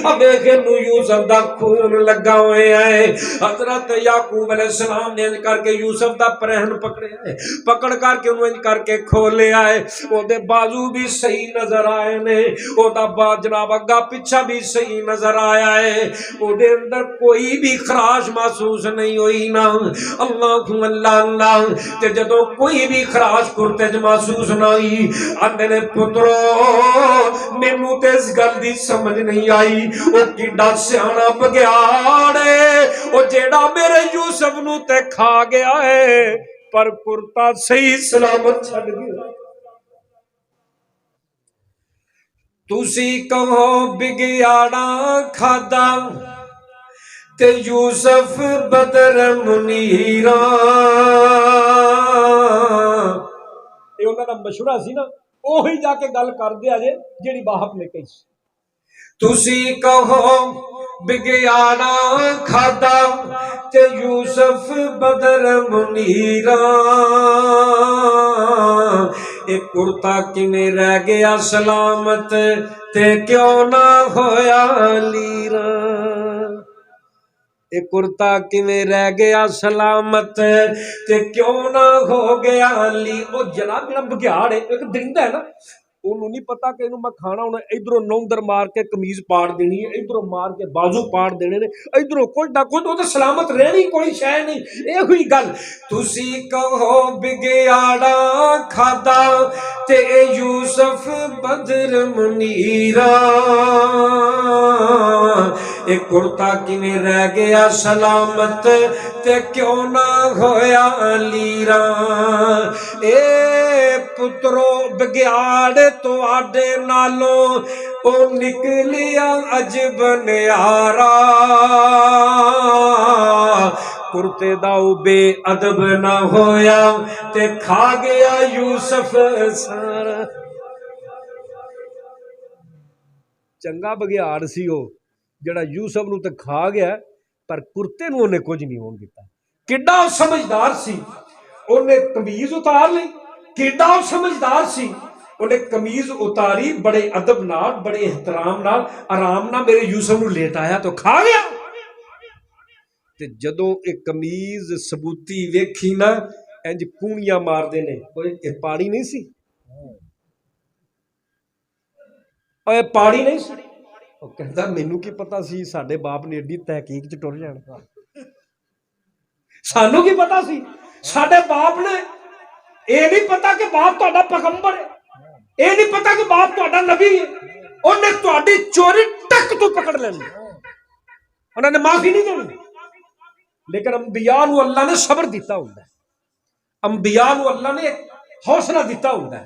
اب دیکھ نو یوسف دا خون لگا ہوئے ہے۔ حضرت یعقوب علیہ السلام نے انج کر کے یوسف دا پرہن پکڑے ہے، پکڑ کر کے انہوں انج کر کے کھولیا ہے، او دے بازو بھی صحیح نظر آئے نے، او دا جناب اگا پیچھا بھی صحیح نظر آیا ہے، او دے اندر کوئی بھی خراش محسوس نہیں ہوئی نا۔ اللہ اللہ تے جدوں کوئی بھی خراش کرتے محسوس نہ ہوئی، آندے نے پترو مینوں تے اس گل دی سمجھ نہیں آئی، او کیڈا سیاںا بگیاڑ ہے او جیڑا میرے یوسف نو تے کھا گیا ہے، پر کرتا صحیح سلامت چھڈ گیا۔ تسی کہو بگیاڑاں کھادا تے یوسف بدر منیراں، اے انہاں دا مشورہ سی نا، اوہی جا کے گل کر دیا جے جیڑی باپ نے کہی سی۔ تسی کہو بگیاڑاں کھادا تے یوسف بدر منیراں، اے کرتا کیویں رہ گیا سلامت تے کیوں نہ ہویا لیراں، اے کرتا کیویں رہ گیا سلامت تے کیوں نہ ہو گیا لی۔ او جناب جڑا بگیاڑ ہے ایک درندہ ہے نا، ਉਹਨੂੰ ਨਹੀਂ ਪਤਾ ਕਿ ਇਹਨੂੰ ਮੈਂ ਖਾਣਾ ਹੁਣ ਇਧਰੋਂ ਨੌਂਦਰ ਮਾਰ ਕੇ ਕਮੀਜ਼ ਪਾੜ ਦੇਣੀ ਹੈ, ਇਧਰੋਂ ਮਾਰ ਕੇ ਬਾਜ਼ੂ ਪਾੜ ਦੇਣੇ ਨੇ, ਇਧਰੋਂ ਕੁਝ ਨਾ ਕੁਝ, ਉਹ ਤਾਂ ਸਲਾਮਤ ਰਹਿਣੀ ਕੋਈ ਸ਼ੈ ਨਹੀਂ। ਇਹੋ ਹੀ ਗੱਲ ਤੁਸੀਂ ਕਹੋ ਬਿਗਿਆੜਾ ਖਾਦਾ ਤੇ ਯੂਸਫ ਬਦਰ ਮੁਨੀਰਾ, ਇਹ ਕੁਰਤਾ ਕਿਵੇਂ ਰਹਿ ਗਿਆ ਸਲਾਮਤ ਤੇ ਕਿਉਂ ਨਾ ਹੋਇਆ ਲੀਰਾ। ਇਹ ਪੁੱਤਰੋ ਬਗਿਆੜ ਤੁਹਾਡੇ ਨਾਲੋਂ ਉਹ ਨਿਕਲਿਆ ਅਜਬ ਨਿਆਰਾ, ਕੁਰਤੇ ਦਾ ਉਹ ਬੇਅਦਬ ਨਾ ਹੋਇਆ ਤੇ ਖਾ ਗਿਆ ਯੂਸਫ ਸਾਰਾ। ਚੰਗਾ ਬਗਿਆੜ ਸੀ ਉਹ ਜਿਹੜਾ ਯੂਸਫ ਨੂੰ ਤੇ ਖਾ ਗਿਆ, ਪਰ ਕੁਰਤੇ ਨੂੰ ਉਹਨੇ ਕੁਝ ਨਹੀਂ ਹੋਣ ਦਿੱਤਾ। ਕਿੱਡਾ ਉਹ ਸਮਝਦਾਰ ਸੀ, ਉਹਨੇ ਕਮੀਜ਼ ਉਤਾਰ ਲਈ। ਕਿੱਡਾ ਉਹ ਸਮਝਦਾਰ ਸੀ, ਉਹਨੇ ਕਮੀਜ਼ ਉਤਾਰੀ, ਬੜੇ ਅਦਬ ਨਾਲ, ਬੜੇ ਇਹਤਰਾਮ ਨਾਲ, ਆਰਾਮ ਨਾਲ ਮੇਰੇ ਯੂਸਫ ਨੂੰ ਲੇਟਾਇਆ ਤਾਂ ਖਾ ਗਿਆ। ਤੇ ਜਦੋਂ ਇਹ ਕਮੀਜ਼ ਸਬੂਤੀ ਵੇਖੀ ਨਾ, ਇੰਜ ਕੂਣੀਆਂ ਮਾਰਦੇ ਨੇ, ਕੋਈ ਇਹ ਪਾੜੀ ਨਹੀਂ ਸੀ, ਇਹ ਪਾੜੀ ਨਹੀਂ ਸੀ। ਉਹ ਕਹਿੰਦਾ ਮੈਨੂੰ ਕੀ ਪਤਾ ਸੀ ਸਾਡੇ ਬਾਪ ਨੇ ਏਡੀ ਤਹਿਕੀਕ ਚ ਟੁਰ ਜਾਣਾ, ਸਾਨੂੰ ਕੀ ਪਤਾ ਸੀ ਸਾਡੇ ਬਾਪ ਨੇ, ਇਹ ਨਹੀਂ ਪਤਾ ਕਿ ਬਾਪ ਤੁਹਾਡਾ ਪੈਗੰਬਰ ਹੈ, ਇਹ ਨਹੀਂ ਪਤਾ ਕਿ ਬਾਪ ਤੁਹਾਡਾ ਨਬੀ ਹੈ। ਉਹਨੇ ਤੁਹਾਡੀ ਚੋਰੀ ਟੱਕ ਤੋਂ ਪਕੜ ਲੈਣੀ, ਉਹਨਾਂ ਨੇ ਮਾਫੀ ਨਹੀਂ ਦੇਣੀ। ਲੇਕਿਨ ਅੰਬੀਆ ਨੂੰ ਅੱਲਾ ਨੇ ਸਬਰ ਦਿੱਤਾ ਹੁੰਦਾ, ਅੰਬੀਆ ਨੂੰ ਅੱਲਾ ਨੇ ਹੌਸਲਾ ਦਿੱਤਾ ਹੁੰਦਾ।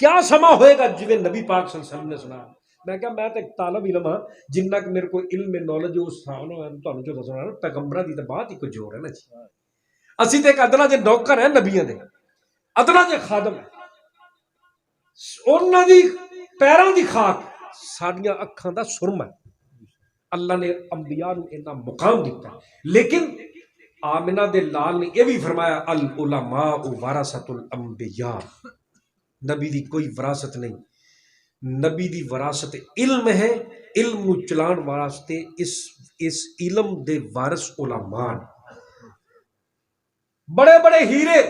کیا سما ہوئے گا جویں نبی پاک صلی اللہ علیہ وسلم نے سنا. میں کہا میں تو ایک طالب علم ہاں جنہ کہ میرے کو علم نالج اس تھانوں جو دسنا پیغمبراں دی تے بات ہی کچھ ہور ہے نا جی. اسی تے ایک ادنا جے نوکر ہیں نبیاں دے, ادنا جے خادم ہے, انہاں دی پیراں دی خاک ساڈیاں اکھاں دا سرما ہے. اللہ نے انبیاء نو اتنا مقام دیتا ہے. لیکن آمنہ دے لال نے یہ بھی فرمایا العلماء ورثۃ الانبیاء, نبی دی کوئی وراثت نہیں, نبی دی وراثت علم ہے, علم نو چلان واسطے اس علم دے وارث علماء نے. بڑے بڑے ہیرے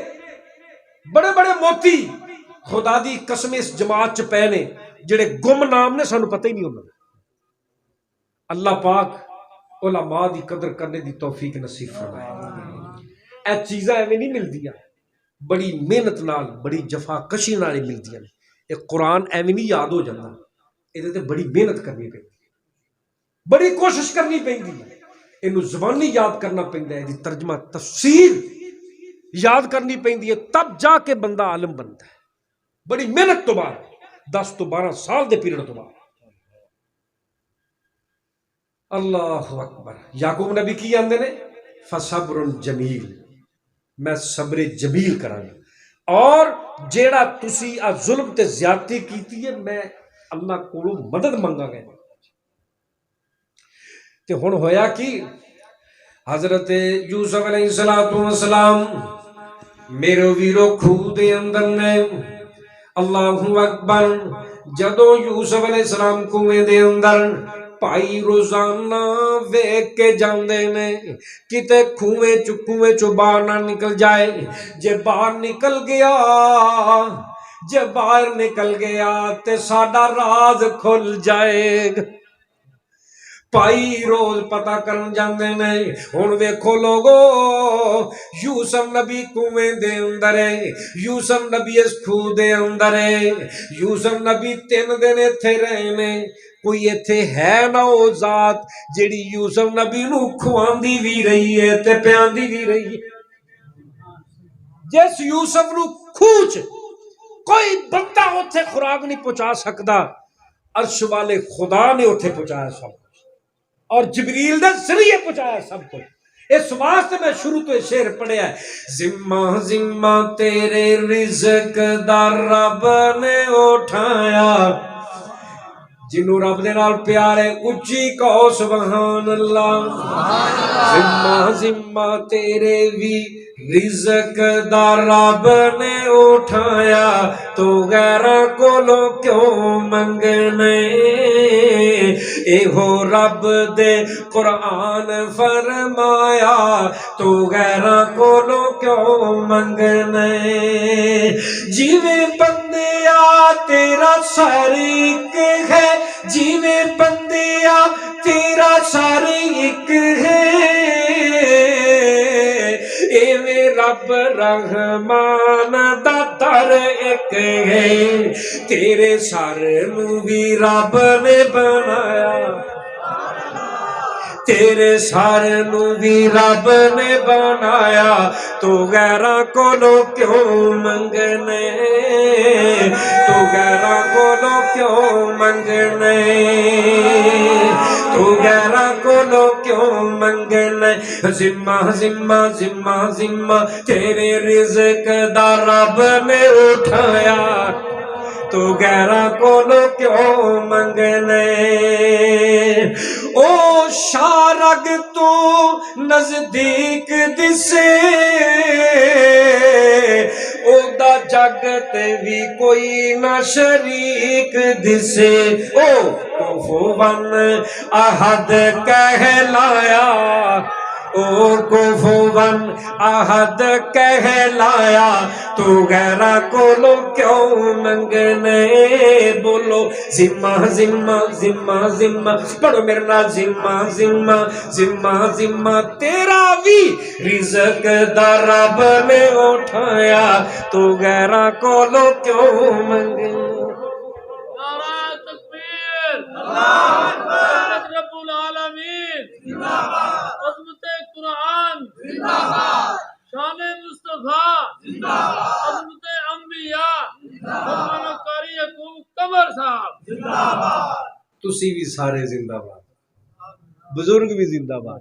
بڑے بڑے موتی خدا دی قسم اس جماعت چ پے نے جڑے گم نام نے سانو پتہ ہی نہیں ہونا. اللہ پاک علماء دی قدر کرنے دی توفیق نصیب فرمائے. اے چیزاں ایویں نہیں ملدیاں, بڑی محنت نال بڑی جفا کشی نال ملدیاں نے. یہ قرآن ایویں نہیں یاد ہو جاتا, یہ تے بڑی محنت کرنی پی, بڑی کوشش کرنی پیندی ہے. اینو زبانی یاد کرنا پیندا ہے, دی ترجمہ تفسیر یاد کرنی پیندی ہے, تب جا کے بندہ عالم بنتا ہے. بڑی محنت تو بعد 10 تو 12 سال دے پیریڈ تو بعد. اللہ اکبر. یعقوب نبی کی آندے نے فصبر جمیل, میں صبر جمیل کراں گا, اور جیڑا تسی آ ظلم تے زیادتی کیتی ہے میں اللہ کولوں مدد منگا گا. تے ہن ہویا کی حضرت یوسف علیہ السلام میرے ویرو کھو دے اندر نے. اللہ اکبر. جدو یوسف علیہ السلام کنویں دے اندر پائی روزانہ ویکھ کے جاندے نے کتے کنویں چو باہر نہ نکل جائے. جے باہر نکل گیا تے ساڈا راز کھل جائے گا. پائی روز پتہ کرن جاندے نے. ہن ویکھو لوگو, یوسف نبی کنویں دے اندر ہے, یوسف نبی اس کھو دے اندر ہے, یوسف نبی 3 دن ایتھے رہے نے. کوئی ایتھے ہے نہ او ذات جیڑی یوسف نبی نو کھواندی بھی رہی ہے تے پیاندی بھی رہی ہے. جس یوسف نو کھوچ کوئی بندہ اوتھے خوراک نہیں پہنچا سکدا, عرش والے خدا نے اوتھے پہنچایا سب کچھ, اور جبریل دے ذریعے پہنچایا سب کچھ. اس واسطے میں شروع تو شعر پڑھیا ہے, ذمہ ذمہ تیرے رزق دا رب نے اٹھایا. جنوں رب دے نال پیار ہے اچھی کہو سبحان اللہ. ذمہ ذمہ تیرے بھی رزق دا رب نے اٹھایا, تو غیراں کولو کیوں منگنے. اے ہو رب دے قرآن فرمایا, تو غیراں کولو کیوں منگنے. جیویں بندیا تیرا سر ایک ہے, جیویں بندیا تیرا سر ایک ہے, ایویں رب رحمان دا در ایک ہے. تیرے سر نو بھی رب نے بنایا, تیرے سر نو بھی رب نے بنایا, تو غیراں کولو کیوں منگنے, تو غیراں کولو کیوں منگنے, تو غیراں کولو کیوں منگنے. ذمہ ذمہ ذمہ ذمہ تیرے رزق دا رب نے اٹھایا, تو غیراں کولو کیوں منگنے. او شارگ تو نزدیک دسے, او دا جگ تے بھی کوئی نہ شریک دسے. او کفوان احد کہلایا, او کفوان احد کہلایا, تو غیراں کولو کیوں منگنے. بولو ذمہ ذمہ ذمہ ذمہ, پڑھو میرے نال ذمہ ذمہ ذمہ ذمہ تیرا بھی رزق دا رب نے اٹھایا, تو غیراں کولو کیوں منگنے. نعرہ تکبیر, اللہ اکبر, رب العالمین زندہ باد, عظمت قرآن زندہ باد, شان مصطفیٰ زندہ باد, عظمت انبیاء زندہ باد. ਤੁਸੀਂ ਵੀ ਸਾਰੇ ਜ਼ਿੰਦਾਬਾਦ, ਬਜ਼ੁਰਗ ਵੀ ਜ਼ਿੰਦਾਬਾਦ,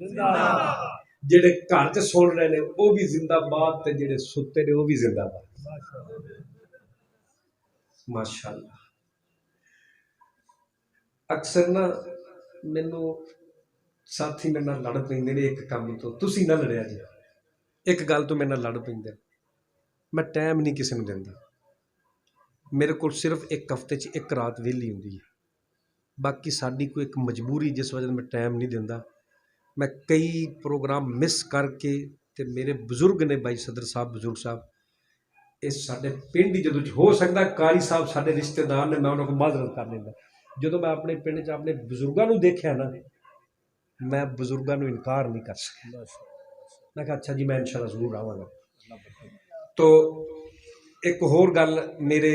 ਜ਼ਿੰਦਾਬਾਦ, ਜਿਹੜੇ ਘਰ 'ਚ ਸੁਣ ਰਹੇ ਨੇ ਉਹ ਵੀ ਜ਼ਿੰਦਾਬਾਦ, ਤੇ ਜਿਹੜੇ ਸੁੱਤੇ ਨੇ ਉਹ ਵੀ ਜ਼ਿੰਦਾਬਾਦ। ਮਾਸ਼ਾਅੱਲਾ। ਅਕਸਰ ਨਾ ਮੈਨੂੰ ਸਾਥੀ ਮੇਰੇ ਨਾਲ ਲੜ ਪੈਂਦੇ ਨੇ ਇੱਕ ਕੰਮ ਤੋਂ, ਤੁਸੀਂ ਨਾ ਲੜਿਆ ਜੀ, ਇੱਕ ਗੱਲ ਤੋਂ ਮੇਰੇ ਨਾਲ ਲੜ ਪੈਂਦੇ ਨੇ। ਮੈਂ ਟਾਈਮ ਨਹੀਂ ਕਿਸੇ ਨੂੰ ਦਿੰਦਾ, ਮੇਰੇ ਕੋਲ ਸਿਰਫ ਇੱਕ ਹਫ਼ਤੇ 'ਚ ਇੱਕ ਰਾਤ ਵਿਹਲੀ ਹੁੰਦੀ ਹੈ, ਬਾਕੀ ਸਾਡੀ ਕੋਈ ਇੱਕ ਮਜਬੂਰੀ ਜਿਸ ਵਜ੍ਹਾ ਨਾਲ ਮੈਂ ਟਾਈਮ ਨਹੀਂ ਦਿੰਦਾ। ਮੈਂ ਕਈ ਪ੍ਰੋਗਰਾਮ ਮਿਸ ਕਰਕੇ, ਤੇ ਮੇਰੇ ਬਜ਼ੁਰਗ ਨੇ ਬਾਈ ਸਦਰ ਸਾਹਿਬ, ਬਜ਼ੁਰਗ ਸਾਹਿਬ, ਇਹ ਸਾਡੇ ਪਿੰਡ ਹੀ ਜਦੋਂ ਹੋ ਸਕਦਾ ਕਾਰੀ ਸਾਹਿਬ ਸਾਡੇ ਰਿਸ਼ਤੇਦਾਰ ਨੇ, ਮੈਂ ਉਹਨਾਂ ਕੋਲ ਮਾਜ਼ਰਤ ਕਰ ਲੈਂਦਾ। ਜਦੋਂ ਮੈਂ ਆਪਣੇ ਪਿੰਡ 'ਚ ਆਪਣੇ ਬਜ਼ੁਰਗਾਂ ਨੂੰ ਦੇਖਿਆ ਨਾ, ਮੈਂ ਬਜ਼ੁਰਗਾਂ ਨੂੰ ਇਨਕਾਰ ਨਹੀਂ ਕਰ ਸਕਿਆ। ਮੈਂ ਕਿਹਾ ਅੱਛਾ ਜੀ, ਮੈਂ ਇਨਸ਼ਾਅੱਲਾ ਜ਼ਰੂਰ ਆਵਾਂਗਾ। ਤੋ ਇੱਕ ਹੋਰ ਗੱਲ, ਮੇਰੇ